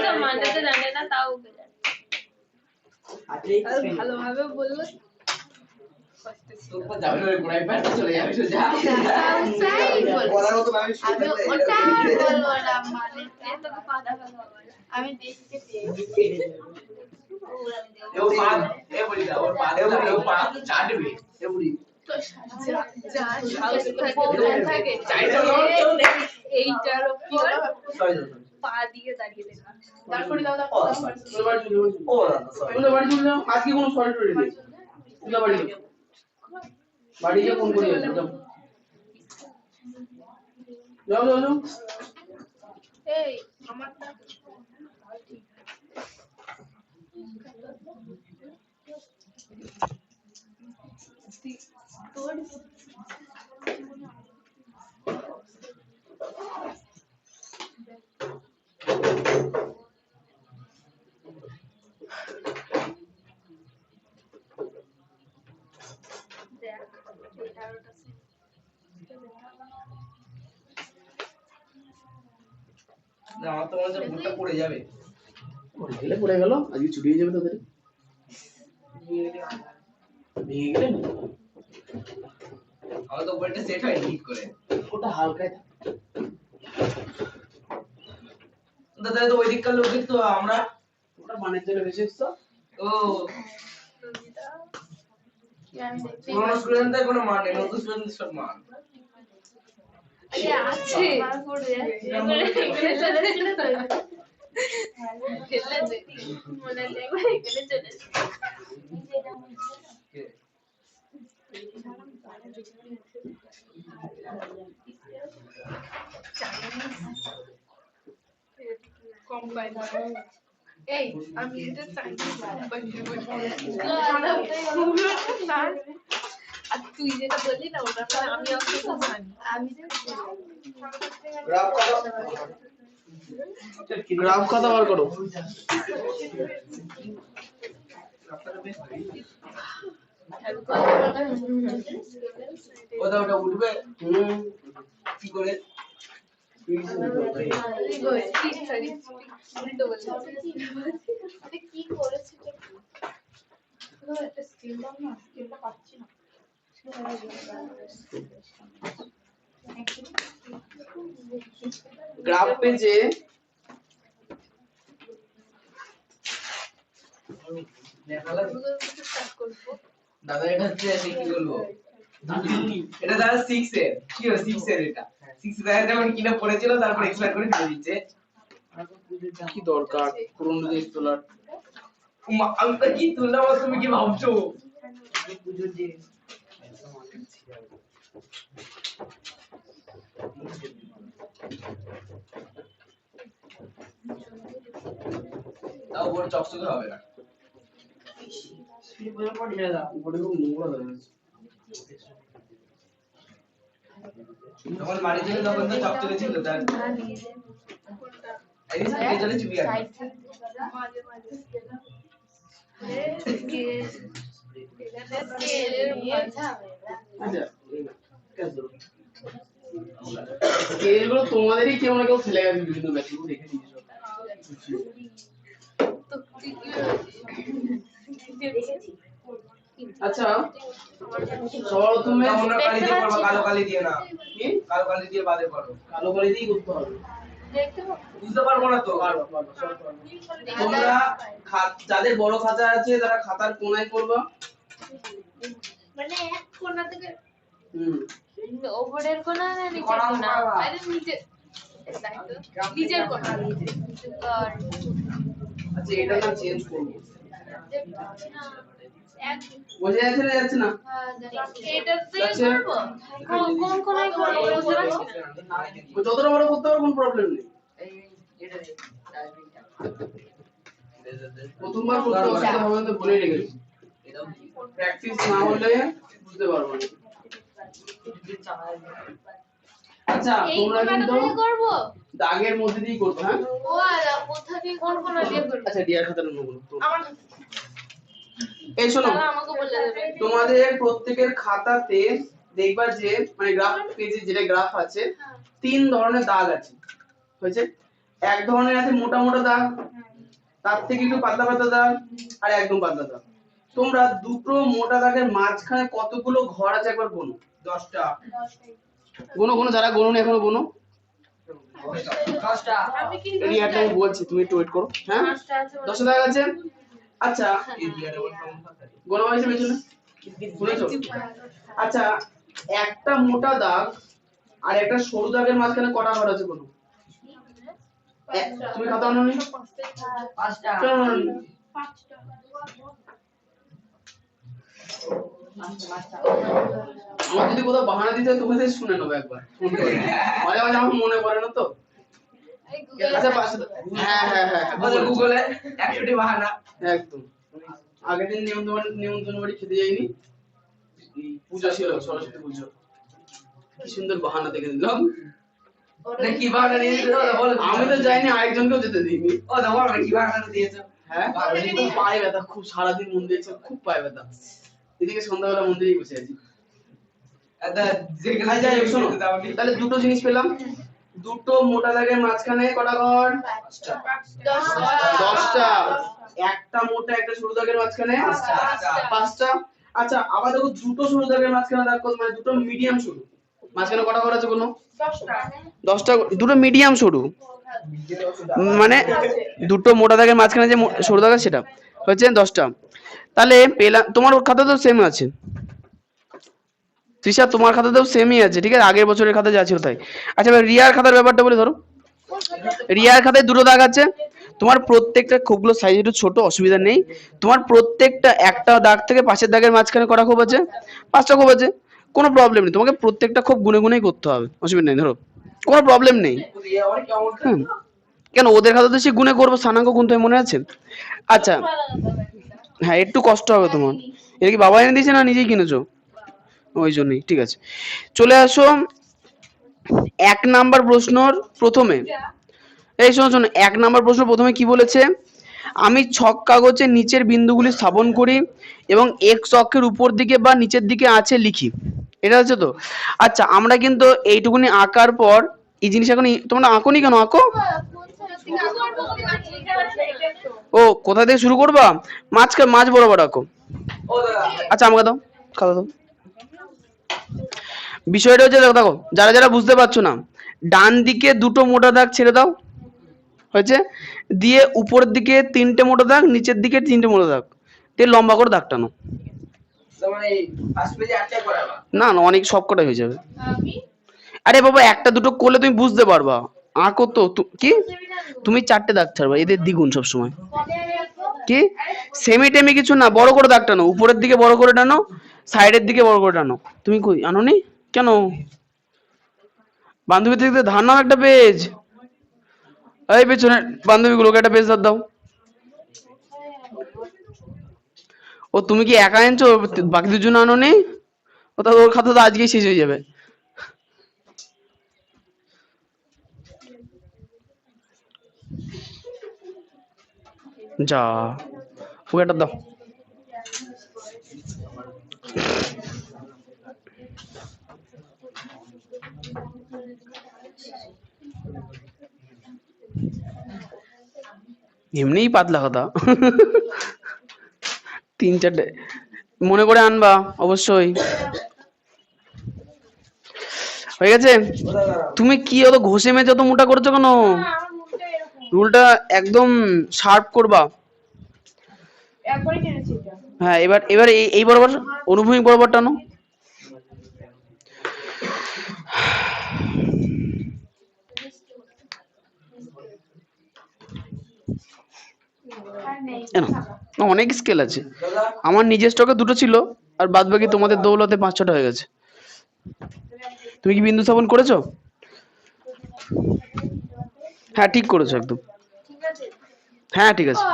তো মানাতে জানে না, তাও ভালোভাবে বললো আমি দেখতে পা দিয়ে দাঁড়িয়ে দেখা তারপরে আজকে কোনো সরি টরি নেই, বাড়ি গিয়ে ফোন করি, যাও যাও যাও। এই আমারটা তোর আমার তো মনে হচ্ছে ভুলটা পড়ে যাবে, পড়ে গেল, আজকে ছুটি হয়ে যাবে তোদের, ভেঙে গেলে আমার তো বইটা সেট হয় ঠিক করে, ওটা হালকায় থাকে। দাদা তো ওই দিককার লোক তো আমরা ওটা মানের জন্য বেশি তো। ও আমি দেখতেই পুরোনো পাচ্ছি। স্টুডেন্টদের কোনো মান নেই, নতুন স্টুডেন্টদের সব মান। আরে আছে এবারে এখানে চলে এসেছে তো। খেললে দেখি মনে নেই এবার এখানে চলে এসেছে। কম পাই না। এই আমি এটা চাইনিজ কোম্পানি বলি না। আর তুই যেটা বললি না ওটা তো আমি অত জানি। আমি গ্রাফ কত বার করো? ওটা উঠবে কি করে? কি করেছে একটা স্কিল দাও না, স্কিলটা পাচ্ছি না। গ্রাফ পেজে দাদা এটা হচ্ছে কি বলবো, এটা দাদা 6 এর কি হয় 6 এর, এটা 6 দাদা যখন কিনা পড়েছিল তারপর এক্সট্রা করে দিয়ে দিচ্ছে। কি দরকার পুরনো জিনিস তোলার? আমি তো কি তুললাম আর তুমি কি ভাবছো? তাও বড় চকচকে হবে না। যখন বাড়ি ছিল তখন তো চকচকে ছিল, তার এই স্কুলে চলে চুপি আর মাঝে মাঝে স্কেলের মজা স্কেলগুলো তোমাদেরই কেউ না কেউ ফেলে গেছে বিভিন্ন ব্যাচে, দেখে নিয়েছো। তো তুই কি দেখেছি আচ্ছা সবার প্রথমে তোমরা কালি দিয়ে করবা, কালো কালি দিয়ে না, কি কালো কালি দিয়ে বাদে করো, কালো কালি দিয়েই করতে হবে। দেখতে বুঝতে পারবো না তো। পারবা, সব পারবা। তোমরা যাদের বড় খাতা আছে তারা খাতার কোণায় করবা। মানে এক কোণা থেকে হুম ওপরের কোণা না নিচের কোণা? আরে নিচে নিচের কোণা। আর আচ্ছা এটা না চেঞ্জ করব, এক বোঝা যাচ্ছে না যাচ্ছে না? এটাতে আচ্ছা। করব কোন কোণায় করব বুঝতে পারছি না। যতটা বড় করতে পারো কোনো প্রবলেম নেই। প্রথমবার করতে অসুবিধা হবে না তো বলে রেখেছি, প্র্যাকটিস না হলে বুঝতে পারবো না। আচ্ছা এই তোমরা কোণাটা কিন্তু থেকে করব? দাগের মধ্যে দিয়েই করবে, হ্যাঁ? ও আলা কোথা থেকে কোন কোণা দিয়ে করব? আচ্ছা ডিয়ার খাতার মধ্যে আমার এই শোনো, তারা আমাকে বলে দেবে। তোমাদের প্রত্যেকের খাতাতে দেখবা যে মানে গ্রাফ পেজে যেটা গ্রাফ আছে তিন ধরনের দাগ আছে, হয়েছে? এক ধরনের আছে মোটা মোটা দাগ, তার থেকে একটু পাতলা পাতলা দাগ, আর একদম পাতলা দাগ। তোমরা দুটো মোটা দাগের মাঝখানে কতগুলো ঘর আছে একবার গোনো। 10টা গোনো গোনো, যারা গোনো এখনো গোনো। 10টা আমি কি রিয়াটা আমি বলছি, তুমি একটু ওয়েট করো, হ্যাঁ? 5টা আছে 10 দাগ আছে। আচ্ছা এই দিয়ারে বলতাম গোনো হয়েছে পেছনে, শুনেছো? আচ্ছা একটা মোটা দাগ আর একটা সরু দাগের মাঝখানে কটা ঘর আছে গোনো? তুমি খাতা আনো নি? 5টা কেন আনোনি? আমার যদি কোথাও বাহানা দিতে হয় তোমাদের শুনে নেবো একবার ফোন করে, মাঝে মাঝে আমার মনে পড়ে না তো। আচ্ছা পাশে হ্যাঁ হ্যাঁ হ্যাঁ আমাদের গুগলে 100টি বাহানা। একদম। আগের দিন নিমন্ত্রণ বাড়ি খেতে যাইনি, পূজা ছিল সরস্বতী পুজো, কি সুন্দর বাহানা দেখে দিলাম। কি বাহানা নিয়ে দিতে দাদা বলো? আমি তো যাইনি, আরেকজনকেও যেতে দিইনি। ও দাদা বলো কি বাহানা দিয়েছো? হ্যাঁ খুব পায়ে ব্যথা, খুব সারাদিন মন্দিরে ছিল, খুব পায়ে ব্যথা। এদিকে সন্ধ্যাবেলা মন্দিরেই বসে আছি। দাদা যেখানে আচ্ছা যাই শোনো, শোনো দাওনি। তাহলে দুটো জিনিস পেলাম, দুটো মোটা দাগের মাঝখানে কটা ঘর? 10টা। একটা মোটা একটা সরু দাগের মাঝখানে 5টা। আচ্ছা আবার দেখো দুটো সরু দাগের মাঝখানে দাগ কত, মানে দুটো মিডিয়াম সরু মাঝখানে কটা ঘর আছে কোনো? 10টা। দুটো মিডিয়াম সরু মানে দুটো মোটা দাগের মাঝখানে যে সরু দাগ আছে সেটা। হয়েছে 10টা। তাহলে পেলাম, তোমার খাতা তো সেম আছে তৃষা, তোমার খাতাতেও সেমই আছে, ঠিক আছে, আগের বছরের খাতা যা ছিল তাই। আচ্ছা এবার রিয়ার খাতার ব্যাপারটা বলে ধরো। রিয়ার খাতায় দুটো দাগ আছে, তোমার প্রত্যেকটা খোপগুলো সাইজ একটু ছোট, অসুবিধা নেই। তোমার প্রত্যেকটা একটা দাগ থেকে পাশের দাগের মাঝখানে কটা খোপ আছে? 5টা খোপ আছে, কোনো প্রবলেম নেই, তোমাকে প্রত্যেকটা খোপ গুনে গুনেই করতে হবে, অসুবিধা নেই, ধরো কোনো প্রবলেম নেই। হুম, কেন ওদের খাতাতে সে গুনে করবো, স্থানাঙ্ক গুনতে হয়, মনে আছে? আচ্ছা হ্যাঁ, একটু কষ্ট হবে তোমার। এটা কি বাবা এনে দিয়েছে না নিজেই কিনেছো? ওই জন্যই, ঠিক আছে। চলে আসো 1 নাম্বার প্রশ্নর প্রথমে। এই শোনো শোনো, 1 নাম্বার প্রশ্ন প্রথমে কি বলেছে? আমি ছক কাগজে নিচের বিন্দুগুলি স্থাপন করি এবং এক্স অক্ষের উপর দিকে বা নিচের দিকে আছে লিখি, এটা হচ্ছে তো। আচ্ছা আমরা কিন্তু এইটুকুনি আঁকার পর এই জিনিস এখন তোমরা আঁকোনি কেন? আঁকো। ও কোথা থেকে শুরু করবা? মাঝ বরাবর আঁকো। ও দাদা, আচ্ছা আমাকে দাও, খাতা দাও। বিষয়টা হচ্ছে, দেখো দেখো, যারা যারা বুঝতে পারছো না, ডান দিকে দুটো মোটা দাগ ছেড়ে দাও, হয়েছে, দিয়ে উপরের দিকে 3টে মোটা দাগ, নিচের দিকে 3টে মোটা দাগ, দিয়ে লম্বা করে দাগ টানো। মানে ফার্স্ট পেজে একটা করাবা? না না, অনেক সবকটাই হয়ে যাবে। আরে বাবা একটা দুটো করলে তুমি বুঝতে পারবা, আঁকো তো কি, তুমি 4টে দাগ ছাড়বা, এদের দ্বিগুণ সবসময়। কি সেমি টেমি কিছু না, বড় করে দাগ টানো, উপরের দিকে বড় করে টানো, সাইডের দিকে বড় করে টানো। তুমি কই আনোনি কেন? বান্ধবী থেকে ধার নাও একটা পেজ, এই পেছনে বান্ধবীগুলোকে একটা পেজ দাও। ও তুমি কি একা আনছো, বাকি দুজন আনোনি? ও তাহলে ওর খাতা তো আজকেই শেষ হয়ে যাবে। যা, ও একটা দাও। এমনিই পাতলা খাতা, 3-4টে মনে করে আনবা অবশ্যই। হয়ে গেছে? ও দাদা, তুমি কি অত ঘষে মেজে অত মোটা করছো কেন? রুলটা একদম শার্প করবা। হ্যাঁ এবার এবার এই বরাবর, অনুভূমিক বরাবর টানো। এনো, অনেক স্কেল আছে, দাদা আমার নিজের স্টকে 2টো ছিল, আর বাদ বাকি তোমাদের দৌলতে 5-6টা হয়ে গেছে। তুমি কি বিন্দু স্থাপন করেছো? হ্যাঁ ঠিক করেছো একদম। হ্যাঁ ঠিক আছে,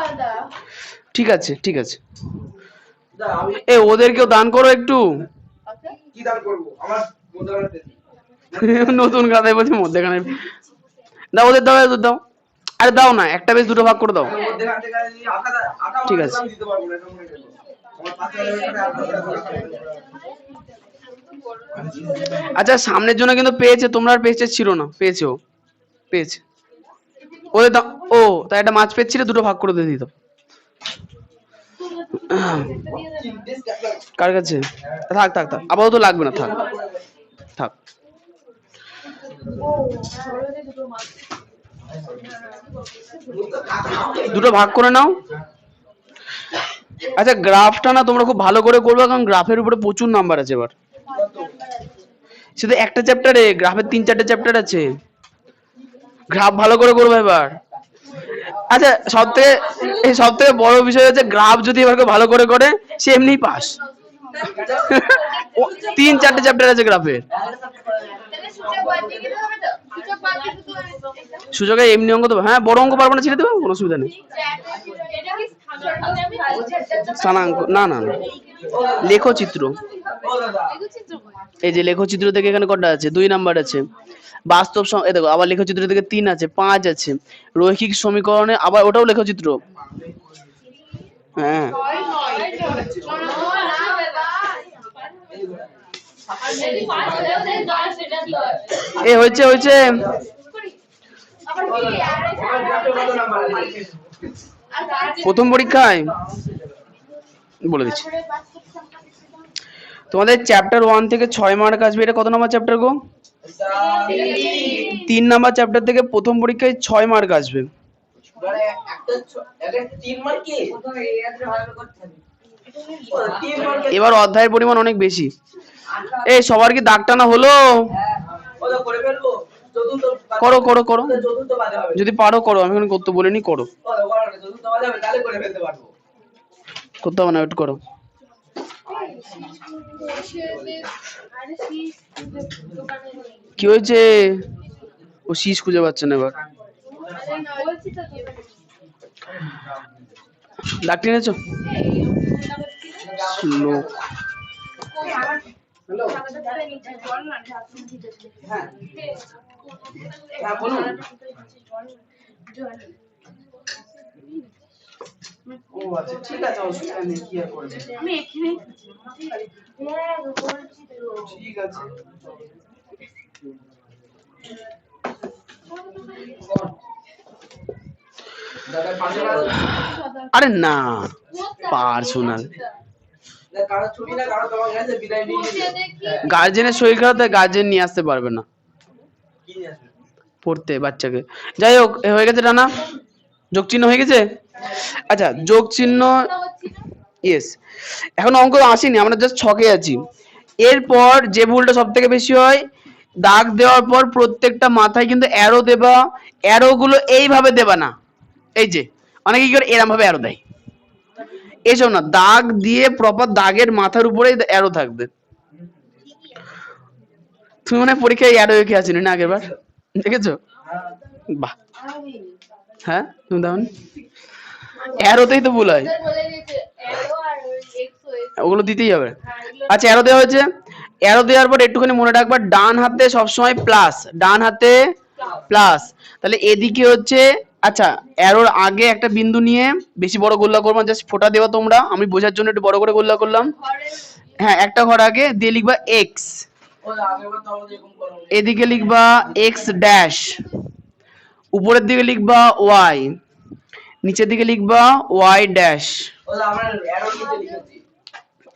ঠিক আছে, ঠিক আছে। দাদা, আমি এ ওদেরকেও দান করো একটু। কি দান করবো? আমার মধ্যখানে পেজি। নতুন খাতায় বলছে মধ্যেখানে দাও, ওদের দাও, ওদের দাও। আরে দাও না, একটা বেশ 2টো ভাগ করে দাও। আমার মধ্যখান থেকে যদি আঁকা আঁকা ঠিক মানে আছে। আমি দিতে পারবো না, এটা মনে রেখো। আমার পাশে একটা আচ্ছা সামনের জন্য কিন্তু পেয়েছে, তোমরা আর পেয়েছে ছিল না, পেয়েছো, পেয়েছে। ওদের দাও। ও তাই একটা মাছ পেয়েছিলে, 2টো ভাগ করে দিয়ে দিত। কার কাছে? থাক থাক থাক, আপাতত লাগবে না, থাক থাক। দুটো ভাগ করে নাও। আচ্ছা গ্রাফটা না তোমরা খুব ভালো করে করবে, কারণ গ্রাফের উপরে প্রচুর নাম্বার আছে এবার। শুধু একটা চ্যাপ্টারে, গ্রাফের 3-4টে চ্যাপ্টার আছে, গ্রাফ ভালো করে করবে এবার। আচ্ছা সব থেকে বড় বিষয় হচ্ছে, গ্রাফ যদি এবার কেউ ভালো করে করে, সে এমনিই পাস। 3-4টে চ্যাপ্টার আছে গ্রাফের। সুযোগে এমনি অঙ্ক দেবো, হ্যাঁ বড় অঙ্ক পারবো না, ছেড়ে দেবো, কোনো অসুবিধা নেই। স্থানাঙ্ক না না না, লেখচিত্র। ও দাদা, এই যে লেখচিত্র থেকে এখানে কটা আছে? 2 নাম্বার আছে। বাস্তব এই দেখো, আবার লেখচিত্র থেকে 3 আছে, 5 আছে। রৈখিক সমীকরণে আবার ওটাও লেখচিত্র। হ্যাঁ এ হয়েছে হয়েছে। আমার গ্রাফে কত নাম্বার আছে? প্রথম পরীক্ষায় বলে দিচ্ছি, তোমাদের চ্যাপ্টার 1 থেকে 6 মার্ক আসবে। এটা কত নম্বর চ্যাপ্টার গো? 3 নাম্বার চ্যাপ্টার থেকে প্রথম পরীক্ষায় 6 মার্ক আসবে। মানে একটা 3 মার্ক কি এবার অধ্যায়ের পরিমাণ অনেক বেশি। এই সবার কি দাগ টানা হলো? ওটা করে ফেলবো চতুর্থ করো করো করো, চতুর্থ বাদে হবে যদি পারো করো, আমি এখন করতে বলিনি, করো। চতুর্থ বাদে হবে তাহলে করে ফেলতে পারবো। করতে হবে না, ওয়েট করো। কি হয়েছে? ও শীষ খুঁজে পাচ্ছে না এবার। দাগ টেনেছো? লোক হ্যাঁ বলুন। ও আচ্ছা ঠিক আছে, অসুবিধা নেই, কি আর করবে। ঠিক আছে। দাদা পাশে আরে না, পার্সোনাল। কারো ছুটি না কারো তোমার কাছে বিদায় নিয়ে নিলে গার্জেনের শরীর খারাপ, তাই গার্জেন নিয়ে আসতে পারবে না কি নিয়ে আসবে? পড়তে বাচ্চাকে। যাই হোক, এ হয়ে গেছে টানা, যোগ চিহ্ন হয়ে গেছে। আচ্ছা, যোগ চিহ্ন, ইয়েস। এখন অঙ্ক আসেনি, আমরা জাস্ট ছকে আছি। এরপর যে ভুলটা সব থেকে বেশি হয়, দাগ দেওয়ার পর প্রত্যেকটা মাথায় কিন্তু অ্যারো দেবা। অ্যারো গুলো এইভাবে দেবা না, এই যে অনেকে কি করে এরম ভাবে অ্যারো দেয়, এসব না, দাগ দিয়ে প্রপার দাগের মাথার উপরে অ্যারো থাকবে। তুমি মনে হয় পরীক্ষায় অ্যারো এঁকে আসেনি না আগের বার, দেখেছো? বাহ, হ্যাঁ তুমি দাও, অ্যারোতেই তো ভুল হয়, ওগুলো দিতেই হবে। আচ্ছা, অ্যারো দেওয়া হয়েছে। অ্যারো দেওয়ার পর একটুখানি মনে রাখবা, ডান হাতে সবসময় প্লাস, ডান হাতে প্লাস। তাহলে এদিকে হচ্ছে, আচ্ছা অ্যারোর আগে একটা বিন্দু নিয়ে বেশি বড় গোল্লা করবা, জাস্ট ফোঁটা দেওয়া তোমরা, আমি বোঝার জন্য একটু বড় করে গোল্লা করলাম। হ্যাঁ, একটা ঘর আগে দিয়ে লিখবা এক্স, ও আগেবার তো আমাদের এরকম করো। এদিকে লিখবা এক্স ড্যাশ, উপরের দিকে লিখবা ওয়াই, নিচের দিকে লিখবা ওয়াই ড্যাশ। ও আমরা অ্যারো নিচে লিখেছি।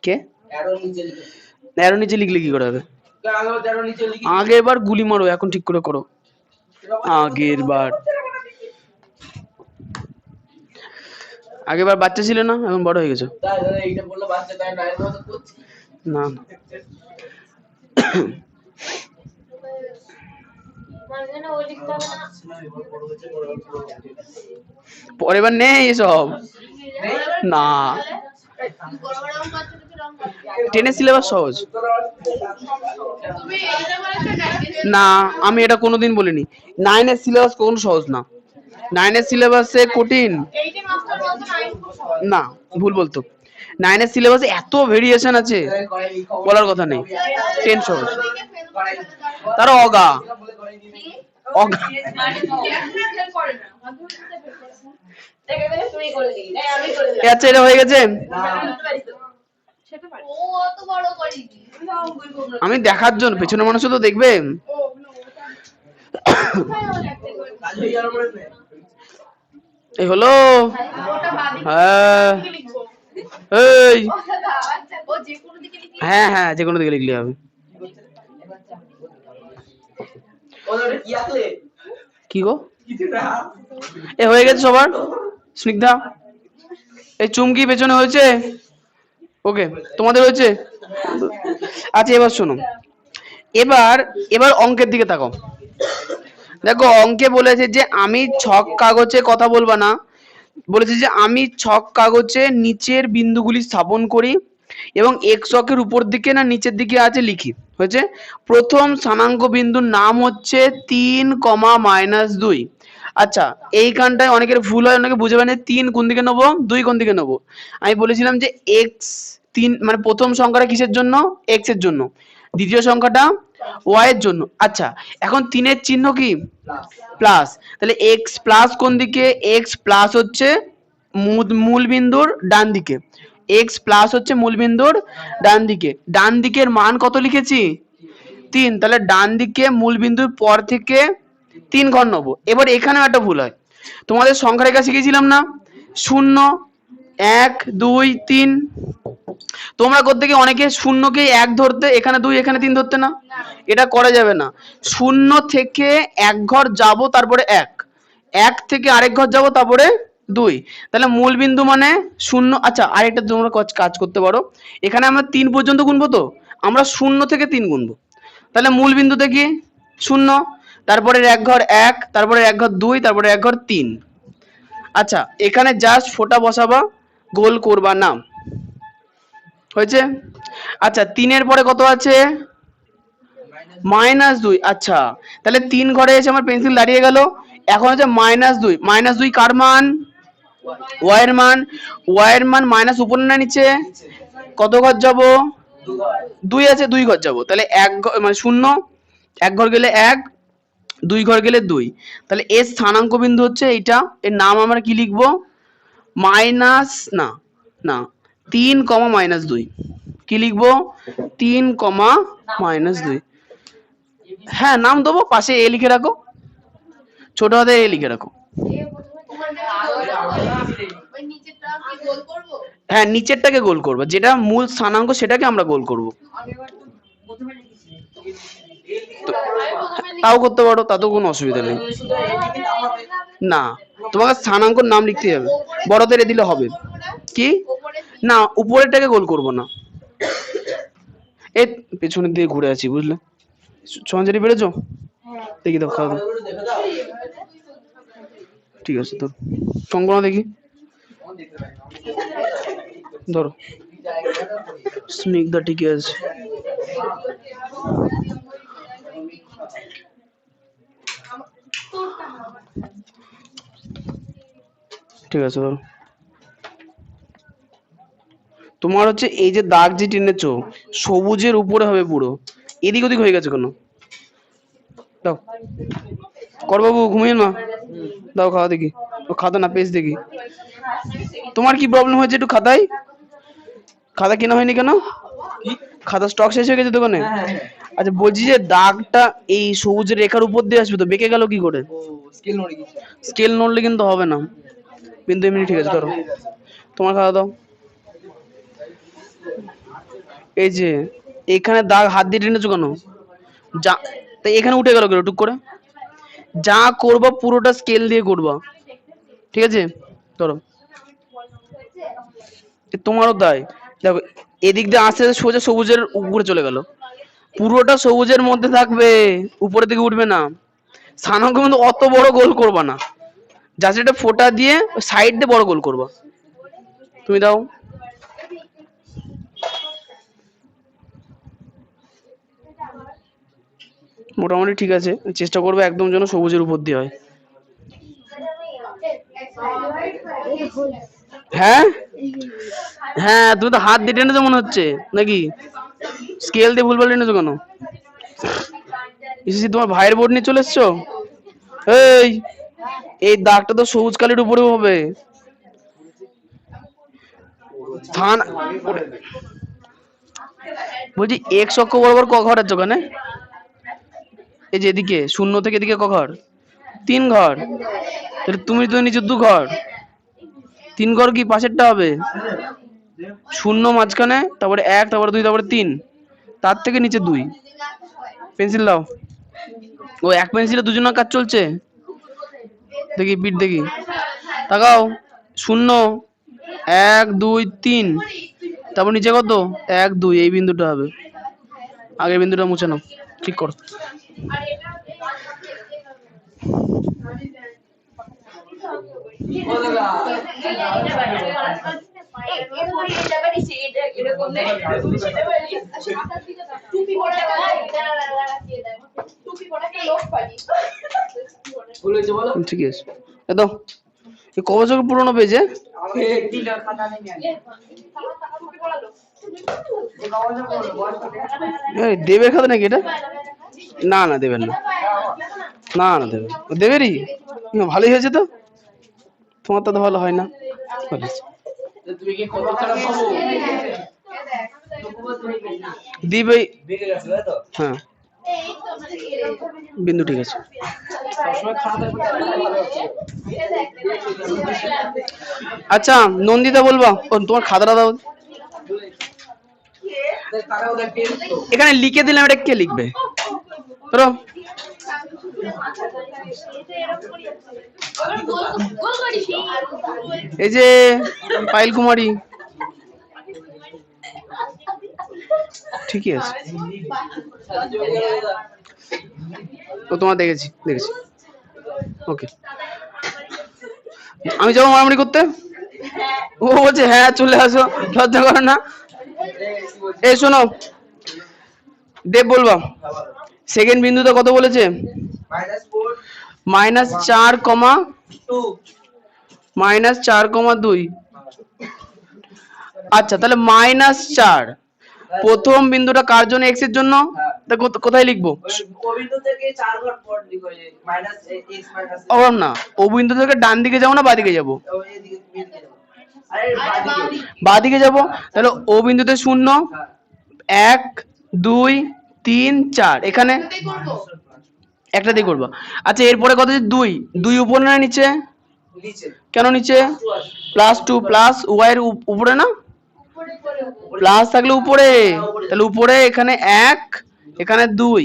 কে? অ্যারো নিচে লিখেছি। অ্যারো নিচে লিখলে কি করে হবে? আগেবার অ্যারো নিচে লিখেছি। আগের বার গুলি মারো, এখন ঠিক করে করো। আগের বার বাচ্চা ছিল না, এখন বড় হয়ে গেছো। তাই দাদা এইটা বললো বাচ্চা, তাই না এর মতো করছি না পরের বার নেই এসব, না টেনের সিলেবাস সহজ না, আমি এটা কোনোদিন বলিনি। 9 এর সিলেবাস কোনো সহজ না, 9 এর সিলেবাসে কঠিন না, ভুল বলতো। 9 এর সিলেবাসে এত ভেরিয়েশন আছে, বলার কথা নেই। 10 সহজ, তারা অগা অগা। আচ্ছা, এটা হয়ে গেছে। আমি দেখার জন্য, পেছনের মানুষ তো দেখবে। এই হলো, হ্যাঁ এই হ্যাঁ হ্যাঁ, যে কোনো দিকে লিখলে হবে। কি গো, এ হয়ে গেছে সবার? স্নিগ্ধা, এই চুমকি পেছনে হয়েছে? ওকে, তোমাদের হয়েছে? আচ্ছা, এবার শোনো, এবার অঙ্কের দিকে তাকাও। দেখো, অঙ্কে বলেছে যে আমি ছক কাগজে কথা বলবা না, বলেছে যে আমি ছক কাগজে নিচের বিন্দুগুলি স্থাপন করি এবং এক্স অক্ষের উপর দিকে না নিচের দিকে আছে লিখি। হয়েছে, প্রথম স্থানাঙ্ক বিন্দুর নাম হচ্ছে 3,-2। আচ্ছা, এইখানটায় অনেকের ভুল হয়, অনেকে বুঝে পারেন 3 কোন দিকে নেবো, 2 কোন দিকে নেবো। আমি বলেছিলাম যে এক্স 3 মানে প্রথম সংখ্যাটা কিসের জন্য? এক্স এর জন্য, দ্বিতীয় সংখ্যাটা ওয়াই এর জন্য। আচ্ছা, এখন 3 এর চিহ্ন কি? প্লাস। তাহলে এক্স প্লাস কোন দিকে? এক্স প্লাস হচ্ছে মূল বিন্দুর ডান দিকে, এক্স প্লাস হচ্ছে মূল বিন্দুর ডান দিকে। ডান দিকের মান কত লিখেছি? 3। তাহলে ডান দিকে মূল বিন্দুর পর থেকে 3 ঘর নেবো। এবার এখানেও একটা ভুল হয়, তোমাদের সংখ্যা রেখা শিখেছিলাম না, 0, 1, 2, 3। তোমরা করতে গিয়ে অনেকে শূন্যকে 1 ধরতে, এখানে 2 এখানে 3 ধরতে না, এটা করা যাবে না। 0 থেকে 1 ঘর যাব, তারপরে 1, এক থেকে আরেক ঘর যাব, তারপরে 2, তাহলে মূল বিন্দু মানে 0। আচ্ছা আরেকটা তোমরা কাজ করতে পারো, এখানে আমরা 3 পর্যন্ত গুনবো, তো আমরা 0 থেকে 3 গুনবো, তাহলে মূল বিন্দুতে কি 0, তারপরে এক ঘর 1, তারপরে এক ঘর 2, তারপরে এক ঘর 3। আচ্ছা এখানে জাস্ট ফোঁটা বসাবা, গোল করবা না, হয়েছে। আচ্ছা 3 পরে কত আছে? -2। আচ্ছা তাহলে 3 ঘরে এসে আমার পেন্সিল দাঁড়িয়ে গেল, এখন হচ্ছে -2। -2 কার মান? y এর মান। y এর মান মাইনাস উপরে না নিচে? কত ঘর যাব? 2 আছে, 2 ঘর যাব, তাহলে এক মানে 0, এক ঘর গেলে 1, 2 ঘর গেলে 2, তাহলে এর স্থানাঙ্ক বিন্দু হচ্ছে এইটা। এর নাম আমরা কি লিখবো? মাইনাস না না 3, -2। কি লিখবো? 3, -2। হ্যাঁ নাম দেবো, পাশে এ লিখে রাখো, ছোট হাতে এ লিখে রাখো। ওই নিচেরটা কি গোল করব? হ্যাঁ নিচেরটাকে গোল করবো, যেটা মূল স্থানাঙ্ক সেটাকে আমরা গোল করব। তাও করতে পারো, তাতেও কোনো অসুবিধা নেই। না তোমাকে স্থানাঙ্কর নাম লিখতে হবে, বড়দের দিলে হবে। কি না উপরেরটাকে গোল করব না, এই পেছনের দিকে ঘুরে আছি বুঝলে। সঞ্জরি পেরেছো? দেখি দাও, খাওয়া দাও। ঠিক আছে তোর সংকলন দেখি, ধরো স্নিগ্ধা ঠিকই আছে। ঠিক আছে ধরো। তোমার হচ্ছে এই যে দাগ যে টেনেছো সবুজের উপরে হবে পুরো, এদিক ওদিক হয়ে গেছে কেন? দাও করবাবু, ঘুমিয়ে না, দাও খাওয়া দেখি, ও খাতা না পেজ দেখি। তোমার কি প্রবলেম হয়েছে একটু খাতায়? খাতা কেনা হয়নি কেন? খাতা স্টক শেষ হয়ে গেছে দোকানে? আচ্ছা বলছি যে দাগটা এই সবুজের রেখার উপর দিয়ে আসবে, তো বেঁকে গেল কি করে? স্কেল নড়লে কিন্তু হবে না, কিন্তু এমনি ঠিক আছে। ধরো তোমার খাতা দাও। এই যে এখানে দাগ হাত দিয়ে টেনেছো কেন? যা তাই এখানে উঠে গেল কেন টুক করে? যা করবা পুরোটা স্কেল দিয়ে করবা, ঠিক আছে? ধরো তোমারও তাই, দেখো এদিক দিয়ে আস্তে আস্তে সোজা সবুজের উপরে চলে গেল, পুরোটা সবুজের মধ্যে থাকবে, উপরের দিকে উঠবে না। স্থানাঙ্ক কিন্তু অত বড় গোল করবা না, জাস্ট একটা ফোঁটা দিয়ে সাইড দিয়ে বড় গোল করবা। তুমি দাও। মোটামুটি ঠিক আছে, চেষ্টা করবে একদম যেন সবুজের উপর দিয়ে হয়। হ্যাঁ হ্যাঁ তুমি তো হাত দিয়ে টেনেছো মনে হচ্ছে নাকি? স্কেল দিয়ে ভুলভাল টেনেছো কেন? ইসি তোমার ভাইয়ের বোর্ড নিয়ে চলে এসছো? এই দাগটা তো সবুজ কালির উপরেও হবে। স্থান বলছি এক্স অক্ষ বরাবর ক ঘর আছে ওখানে? এই যে এদিকে 0 থেকে এদিকে ক ঘর? 3 ঘর। তাহলে তুমি তো নিচে 2 ঘর, 3 ঘর কি পাশেরটা হবে? 0 মাঝখানে, তারপরে 1, তারপরে 2, তারপরে 3, তার থেকে নিচে 2। পেন্সিল দাও। ও এক পেন্সিলে দুজনের কাজ চলছে, দেখি পিঠ দেখি, তাকাও। 0, 1, 2, 3, তারপর নিচে কত? 1, 2, এই বিন্দুটা হবে। আগের বিন্দুটা মুছে নাও, ঠিক করো। ঠিক আছে দাও। ক বছর পুরনো পেয়েছে? দেবের খাতা নাকি এটা? না না দেবেন না, না না দেবেন, দেবেরই ভালোই হয়েছে তো, তোমার তো ভালো হয় না। দিবে হ্যাঁ বিন্দু ঠিক আছে। আচ্ছা নন্দিতা বলবা, তোমার খাতাটা দাও। এখানে লিখে দিলাম, এটা কে লিখবে? ধরো এই যে পায়েল কুমারী, ঠিকই আছে। ও তোমার দেখেছি। ওকে, আমি যাবো মারামারি করতে। ও বলছে হ্যাঁ চলে আসো, লজ্জা করে না। এই শোনো দেব, বলবা সেকেন্ড বিন্দুতে কত বলেছে? -4, -4,2। আচ্ছা তাহলে -4 প্রথম বিন্দুটা কার জন্য? এক্স এর জন্য। তা কোথায় লিখবো? অভাব না, ও বিন্দু থেকে ডান দিকে যাবো না বাদিকে যাবো? বাদিকে যাবো। তাহলে ও বিন্দুতে 0, 1, 2, 3, 4, এখানে একটা দিয়ে করবো। আচ্ছা এরপরে কত? 2 উপরে না নিচে? কেন নিচে? +2 প্লাস ওয়াই এর উপরে না? প্লাস থাকলে উপরে, তাহলে উপরে এখানে 1, এখানে 2,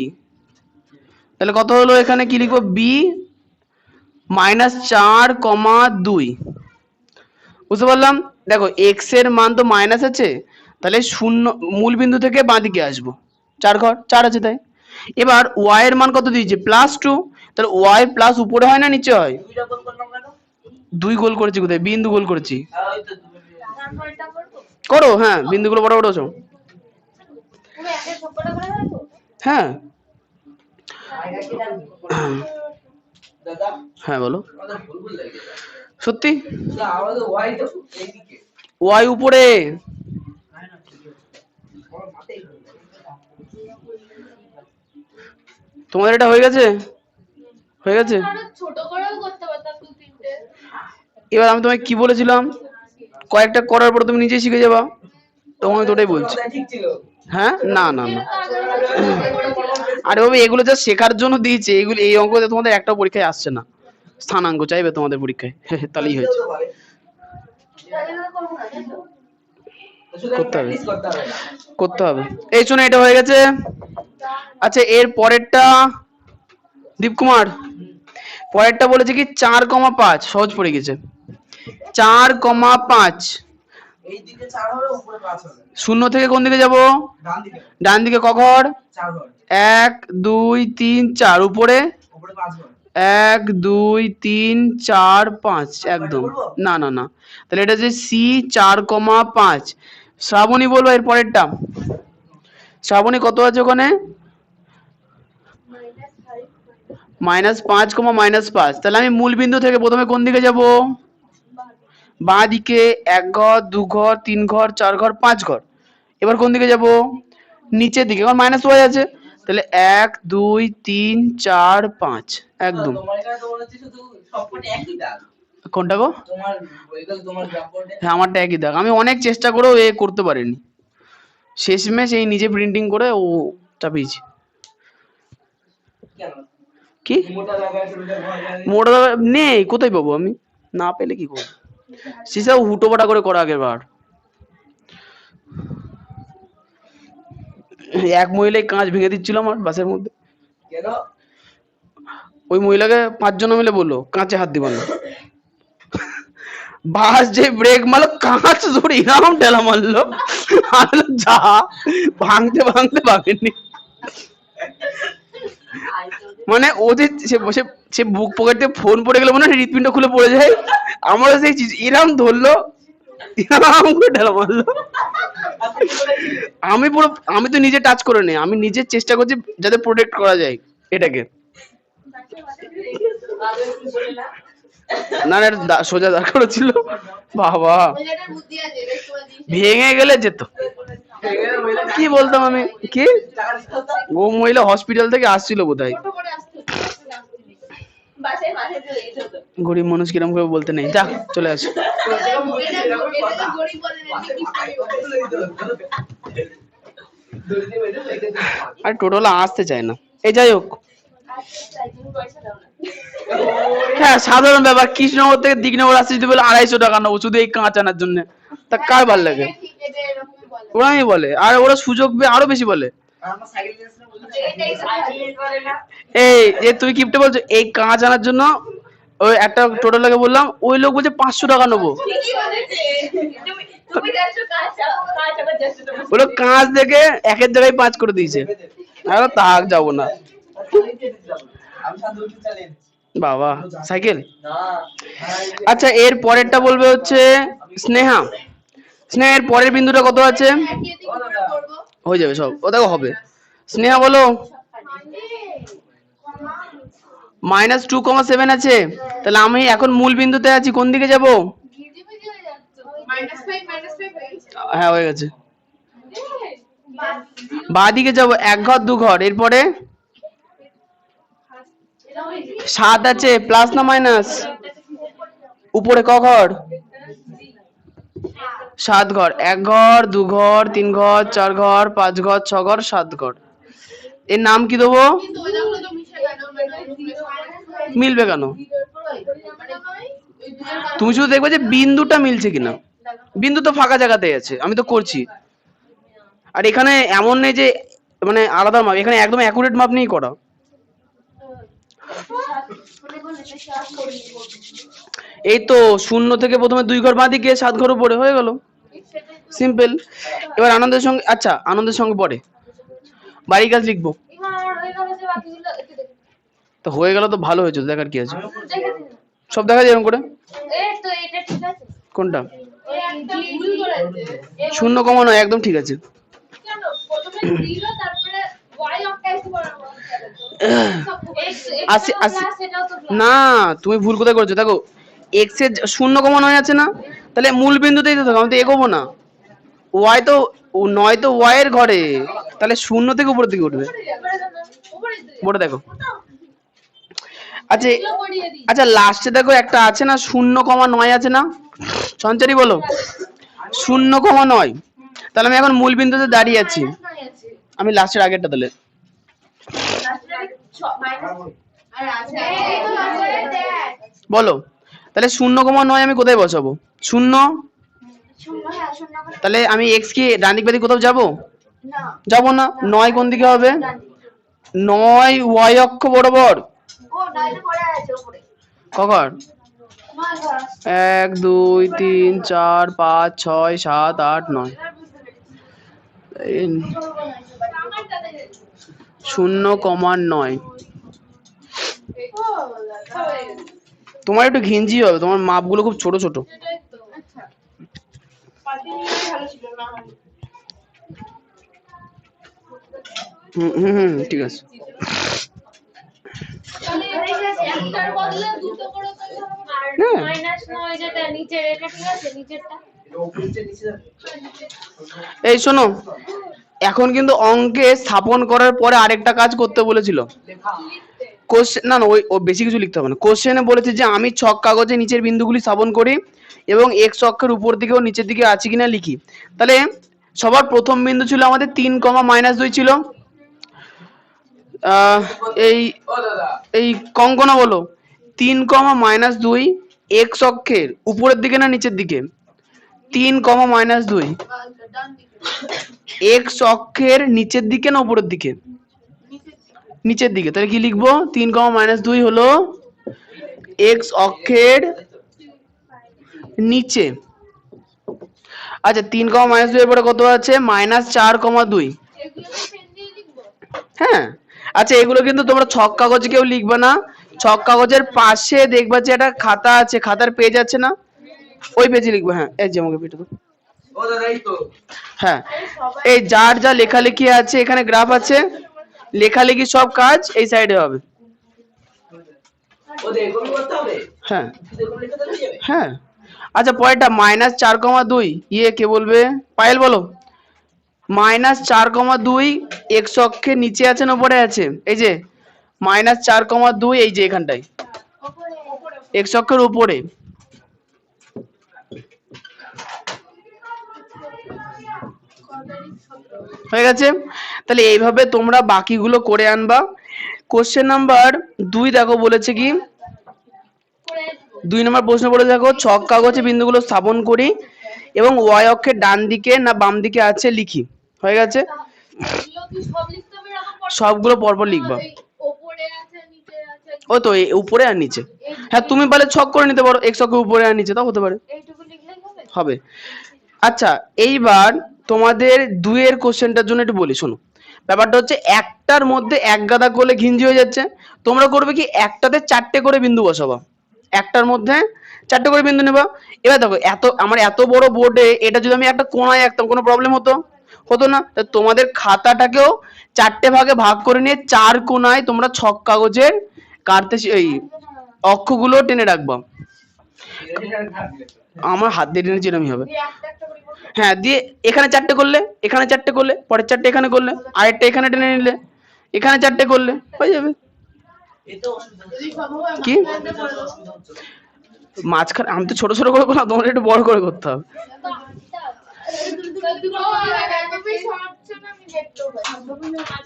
তাহলে কত হলো? এখানে কি লিখবো? বি -4,2। বুঝতে পারলাম? দেখো এক্স এর মান তো মাইনাস আছে, তাহলে 0 মূল বিন্দু থেকে বাঁদিকে আসবো, 4 ঘর 4 আছে তাই। এবার ওয়াই এর মান কত দিয়েছে? +2, তাহলে ওয়াই প্লাস উপরে হয় না নিচে হয়? 2 গোল করেছি কোথায়? বিন্দু গোল করেছি। করো, হ্যাঁ বিন্দুগুলো বড় বড় আছে। হ্যাঁ হ্যাঁ বলো। সত্যি ওয়াই উপরে। তোমাদের এটা হয়ে গেছে? এবার আমি তোমায় কি বলেছিলাম? কয়েকটা করার পর তুমি নিজেই শিখে যাবা, তোমায় তো ওটাই বলছি। হ্যাঁ না না না, আরে বাবা এগুলো যা শেখার জন্য দিয়েছে, এগুলো এই অঙ্কতে তোমাদের একটা পরীক্ষায় আসছে না। স্থানাঙ্ক চাইবে তোমাদের পরীক্ষায়, তাহলেই হয়েছে। করতে হবে। এই শোনো এটা হয়ে গেছে। আচ্ছা এর পরেরটা দীপকুমার, পরেরটা বলেছে কি 4,5, সহজ পড়ে গেছে। 4,5 0 থেকে কোন দিকে যাব? ডান দিকে। ক ঘর? 1, 2, 3, 4, উপরে 1, 2, 3, 4, 5, একদম। না না না, তাহলে এটা যে সি 4,5। শ্রাবণী বলবো এর পরেরটা। শ্রাবণী কত আছে ওখানে? -5, -5। তাহলে আমি মূল বিন্দু থেকে প্রথমে কোন দিকে যাব? বাঁ দিকে। 1 ঘর, 2 ঘর, 3 ঘর, 4 ঘর, 5 ঘর। এবার কোন দিকে যাব? নিচের দিকে, কারণ -y আছে। তাহলে 1, 2, 3, 4, 5, একদম। কোনটা গো? হ্যাঁ আমারটা একই দাগ। আমি অনেক চেষ্টা করেও এ করতে পারিনি, শেষমেশ এই নিজে প্রিন্টিং করে ও চাপিয়েছি। কি মোটা নেই? কোথায় পাবো আমি? না পেলে কি করবো? সেসব হুটোপাটা করে করা আগের বার। এক মহিলাই কাঁচ ভেঙে দিচ্ছিল আমার বাসের মধ্যে। ওই মহিলাকে 5 জন মিলে বললো কাঁচে হাত দিবা না। বাস যে ব্রেক মারলো, কাঁচ ধরে এরকম ঠেলা মারলো, যা ভাঙতে ভাঙেনি। মানে ও যে সে বুক পকেট থেকে ফোন পড়ে গেলে মনে হয় হৃৎপিণ্ড খুলে পড়ে যায়। আমারও সেই এরকম ধরলো, এরকম করে ঠেলা মারলো। আমি তো নিজে টাচ করে নেই, আমি নিজে চেষ্টা করছি যাতে প্রোটেক্ট করা যায় এটাকে। না না সোজা দাঁড় করেছিল। বাবা ভেঙে গেলে যেত, কি বলতাম আমি? কি ও মহিলা হসপিটাল থেকে আসছিল বোধহয়। গরিব মানুষ কিরম করে বলতে নেই, যা চলে আসো। আর টোটোলা আসতে চায় না। এই যাই হোক, হ্যাঁ সাধারণ ব্যাপার। কৃষ্ণনগর থেকে দিকনগর আসতে যদি বলে 250 টাকা নেবো শুধু এই কাঁচ আনার জন্য, তা কার ভাল লাগে? ওরাই বলে, আর ওরা সুযোগ পেয়ে আরো বেশি বলে। এই যে তুই কিপটে বলছো এই কাঁচ আনার জন্য ওই একটা টোটো লোকে বললাম, ওই লোক বলছে 500 টাকা নেবো। ঠিকই বলেছে। তুমি যাচ্ছ কাজ আবার যাচ্ছ তোমার ওগুলো কাঁচ দেখে একের জায়গায় 5 করে দিয়েছে। আরে তাক যাবো না আমি শান্তকে চ্যালেঞ্জ বাবা, সাইকেল। না। আচ্ছা, এর পরেরটা বলবে হচ্ছে স্নেহা। স্নেহের পরের বিন্দুটা কত আছে? একই এদিকে করে করবো। হয়ে যাবে সব, ও দেখো হবে। স্নেহা বলো। -2,7 আছে। তাহলে আমি এখন মূল বিন্দুতে আছি, কোন দিকে যাব? -5 হয়ে গেছে। হ্যাঁ হয়ে গেছে। বাঁ দিকে যাব, 1 ঘর 2 ঘর। এরপরে 7 আছে, প্লাস না মাইনাস? উপরে ক ঘর? 7 ঘর। 1 ঘর 2 ঘর 3 ঘর 4 ঘর 5 ঘর 6 ঘর 7 ঘর। এর নাম কি দেবো? কিন্তু ওই দেখো তো মিশে গেল, মিলবে কেন? তুমি শুধু দেখবে যে বিন্দুটা মিলছে কিনা। বিন্দু তো ফাঁকা জায়গাতে আছে, আমি তো করছি। আর এখানে এমন নেই যে মানে আলাদা মাপ, এখানে একদম অ্যাকুরেট মাপ নিয়েই করা। এই তো 0 থেকে প্রথমে 2 ঘর বাঁ দিকে, 7 ঘর উপরে, হয়ে গেল। সিম্পল। এবার আনন্দের সঙ্গে, আচ্ছা আনন্দের সঙ্গে পরে বাড়ির কাজ লিখবো। তো হয়ে গেল তো ভালো হয়েছে, দেখার কি আছে, সব দেখা যায় এরকম করে। কোনটা? 0,9 একদম ঠিক আছে। কেন প্রথমে ছিল তারপরে y অক্টাইজ করার মতো আশি আশি না, তুমি ভুল কোথায় করেছো, দেখো এক্স এর 0,9 আছে না, তাহলে মূল বিন্দুতেই তো থাকো, আমি তো এগোবো না। ওয়াই তো 9 তো ওয়াই এর ঘরে, তাহলে 0 থেকে উপরের দিকে উঠবে। বলে দেখো। আচ্ছা আচ্ছা, লাস্টে দেখো একটা আছে না 0,9 আছে না, সঞ্চারী বলো। 0,9, তাহলে আমি এখন মূল বিন্দুতে দাঁড়িয়ে আছি। আমি লাস্টের আগেরটা তাহলে বলো। তাহলে 0,9 আমি কোথায় বসাবো? 0। তাহলে আমি এক্স কি ডান দিক বাদিক কোথাও যাবো? যাবো না। 9 কোন দিকে হবে? 9 ওয়াই অক্ষ বরাবর। কখন? 1 2 3 4 5 6 7 8 9। 0,9। তোমার একটু ঘিঞ্জি হবে, তোমার মাপগুলো খুব ছোট ছোট। ঠিক আছে। এই শোনো, এখন কিন্তু অঙ্কে স্থাপন করার পরে আরেকটা কাজ করতে বলেছিল। কোশ্চেন না না, ওই বেশি কিছু লিখতে হবে না। কোশ্চেনে বলেছে যে আমি ছক কাগজে নিচের বিন্দুগুলি স্থাপন করি এবং এক্স অক্ষের উপর দিকে ও নিচের দিকে আছে কিনা লিখি। তাহলে সবার প্রথম বিন্দু ছিল আমাদের 3,-2 ছিল। এই এই কঙ্কনা বলো, 3,-2 এক্স অক্ষের উপরের দিকে না নিচের দিকে? 3,-2 এক্স অক্ষের নিচের দিকে না উপরের দিকে? নিচের দিকে। তাহলে কি লিখবো? 3,-2 হলো এক্স অক্ষের নিচে। আচ্ছা, 3,-2 এর পরে কত আছে? -4,2। হ্যাঁ। আচ্ছা, এগুলো কিন্তু তোমরা ছক কাগজে কেউ লিখবে না। ছক কাগজের পাশে দেখবা যে একটা খাতা আছে, খাতার পেজ আছে না, ওই পেজে লিখবে। হ্যাঁ, এই যে আমাকে পিঠে দাও। হ্যাঁ, এই যার যা লেখালেখি আছে, এখানে গ্রাফ আছে, লেখালেখি সব কাজ এই সাইডে হবে। হ্যাঁ হ্যাঁ। আচ্ছা, পরেরটা -4,2। ইয়ে কে বলবে? পায়েল বলো। -4,2 এক্স অক্ষের নিচে আছে না উপরে আছে? এই যে -4,2, এই যে এখানটায় এক্স অক্ষের উপরে। হয়ে গেছে। তাহলে এইভাবে তোমরা বাকিগুলো করে আনবা। কোশ্চেন নাম্বার 2 দেখো বলেছে কি, 2 নম্বর প্রশ্ন বলে দেখো, ছক কাগজে বিন্দুগুলো স্থাপন করি এবং ওয়াই অক্ষের ডান দিকে না বাম দিকে আছে লিখি। হয়ে গেছে। সবগুলো পরপর লিখবা। ও তো এই উপরে আর নিচে। হ্যাঁ তুমি পারলে ছক করে নিতে পারো, এক্স অক্ষের উপরে আর নিচে, তাও হতে পারে। এইটুকু লিখলেই হবে। হবে। আচ্ছা এইবার তোমাদের দুইয়ের কোশ্চেনটার জন্য একটু বলি, শোনো। ব্যাপারটা হচ্ছে একটার মধ্যে এক গাদা করলে ঘিঞ্জি হয়ে যাচ্ছে। তোমরা করবে কি, একটাতে 4টে করে বিন্দু বসাবা, একটার মধ্যে 4টে করে বিন্দু নেবা। এবার দেখো আমার এত বড় বোর্ডে এটা যদি আমি একটা কোণায় আঁকতাম কোনো প্রবলেম হতো না? তা তোমাদের খাতাটাকেও 4টে ভাগে ভাগ করে নিয়ে 4 কোণায় তোমরা ছক কাগজের কাটতে এই অক্ষগুলো টেনে রাখবা। আমার হাত দিয়ে টেনে যেরকমই হবে। দিয়ে একটা একটা করে করবে। হ্যাঁ, দিয়ে এখানে 4টে করলে, এখানে 4টে করলে, পরের 4টে এখানে করলে, আরেকটা এখানে টেনে নিলে, এখানে 4টে করলে হয়ে যাবে। যদি সম্ভব হয় কি? মাঝখানটা করে দেবো। মাঝখানে আমি তো ছোট ছোট করে করলাম, তোমার একটু বড় করে করতে হবে।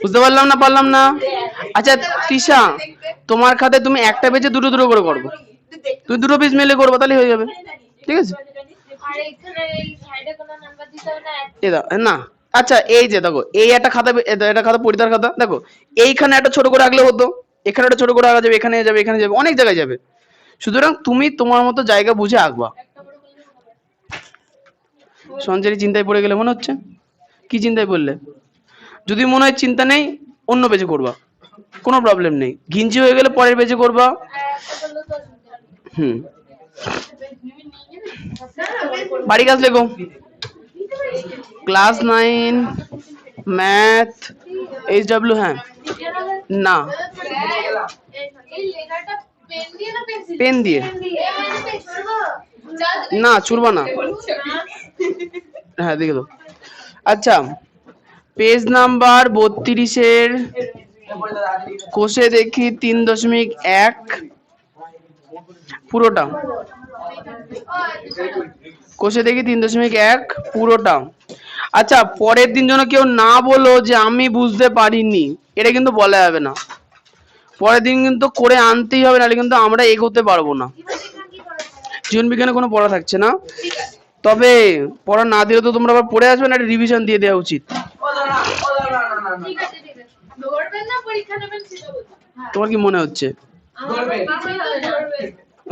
বুঝতে পারলাম না। আচ্ছা তৃষা, তোমার খাতায় তুমি একটা পেজে দুটো দুটো করে করবে, তুমি দুটো পেজ মেলে করবে, তাহলে হয়ে যাবে। ঠিক আছে? আর এখানে এই সাইডে কোনো নাম্বার দিতে হবে না? এই দাও না। আচ্ছা এই যে দেখো, এই একটা খাতা, এটা খাতা পরিতার খাতা, দেখো এইখানে একটা ছোট করে রাখলে হতো, এখানে একটা ছোট করে রাখা যাবে, এখানে যাবে, এখানে যাবে, অনেক জায়গায় যাবে। সুতরাং তুমি তোমার মতো জায়গা বুঝে আঁকবা। একটা করে করলে হবে। সঞ্চারী চিন্তায় পড়ে গেলে মনে হচ্ছে। কি চিন্তায় পড়লে? যদি মনে হয় চিন্তা নেই, অন্য পেজে করবা, কোনো প্রবলেম নেই। ঘিঞ্জি হয়ে গেলে পরের পেজে করবা। আর একটা করলে তো অসুবিধা নেই। হুম। না, বাড়ি কাজ লেখো। Class 9 math HW। হ্যাঁ না, এই লেখাটা পেন দিয়ে না পেন্সিল? পেন দিয়ে। না চুরবা না। হ্যাঁ দেখে দাও। আচ্ছা পেজ নাম্বার 32-এর কোষে দেখি 3.1 পুরোটা। কোষে দেখি 3.1 পুরোটা। আচ্ছা পরের দিন যেন কেউ না বলো যে আমি বুঝতে পারিনি, এটা কিন্তু বলা যাবে না। পরের দিন কিন্তু করে আনতেই হবে, নাহলে কিন্তু আমরা এগোতে পারবো না। জীবন বিজ্ঞানে কোনো পড়া থাকছে না, তবে পড়া না দিলে তো তোমরা আবার পড়ে আসবে না, একটা রিভিশন দিয়ে দেওয়া উচিত। ঠিক আছে ধরবেন না, পরীক্ষা নেবেন সেটা বলুন। তোমার কি মনে হচ্ছে? ধরবেন ধরবেন ও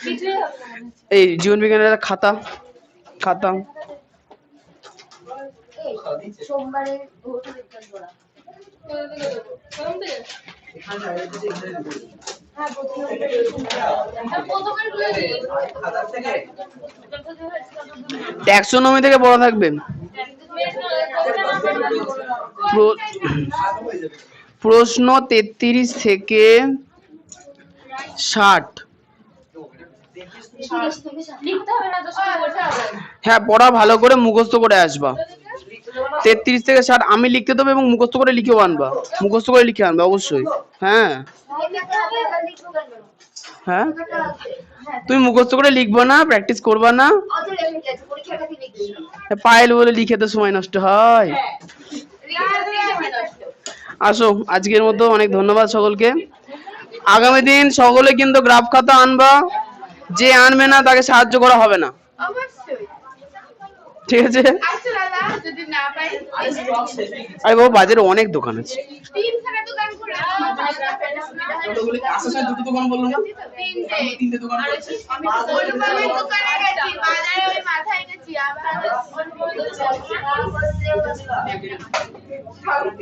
কিছুই হবে না। এই জীবন বিজ্ঞানের একটা খাতা সোমবারে ভৌত বিজ্ঞান পড়া। কোন থেকে? হ্যাঁ প্রথমের গুলো দিয়ে ট্যাক্সোনমি থেকে পড়া থাকবে। প্রশ্ন 33 থেকে 60। লিখতে হবে না তো, সব বলতে হবে। হ্যাঁ পড়া ভালো করে মুখস্থ করে আসবা। 33 থেকে 60 আমি লিখতে দেবো, এবং মুখস্থ করে লিখেও আনবা, মুখস্থ করে লিখে আনবা অবশ্যই। হ্যাঁ হ্যাঁ, তুমি মুখস্থ করে লিখবা না, প্র্যাকটিস করবা না। পায়েল বলে লিখে তো সময় নষ্ট হয়। আসো, আজকের মতো অনেক ধন্যবাদ সকলকে। আগামী দিন সকলে কিন্তু গ্রাফ খাতা আনবা, যে আনবে না তাকে সাহায্য করা হবে না। অবশ্যই। ঠিক আছে? আচ্ছা দাদা যদি না পাই আরে বাবা বাজারে অনেক দোকান আছে। 3খানা দোকান করে দুটো দোকান বললো না? তিনটে দোকান আর করেছে। আমি তো দোকানে গেছি, বাজারে ওই মাথায় গেছি আবার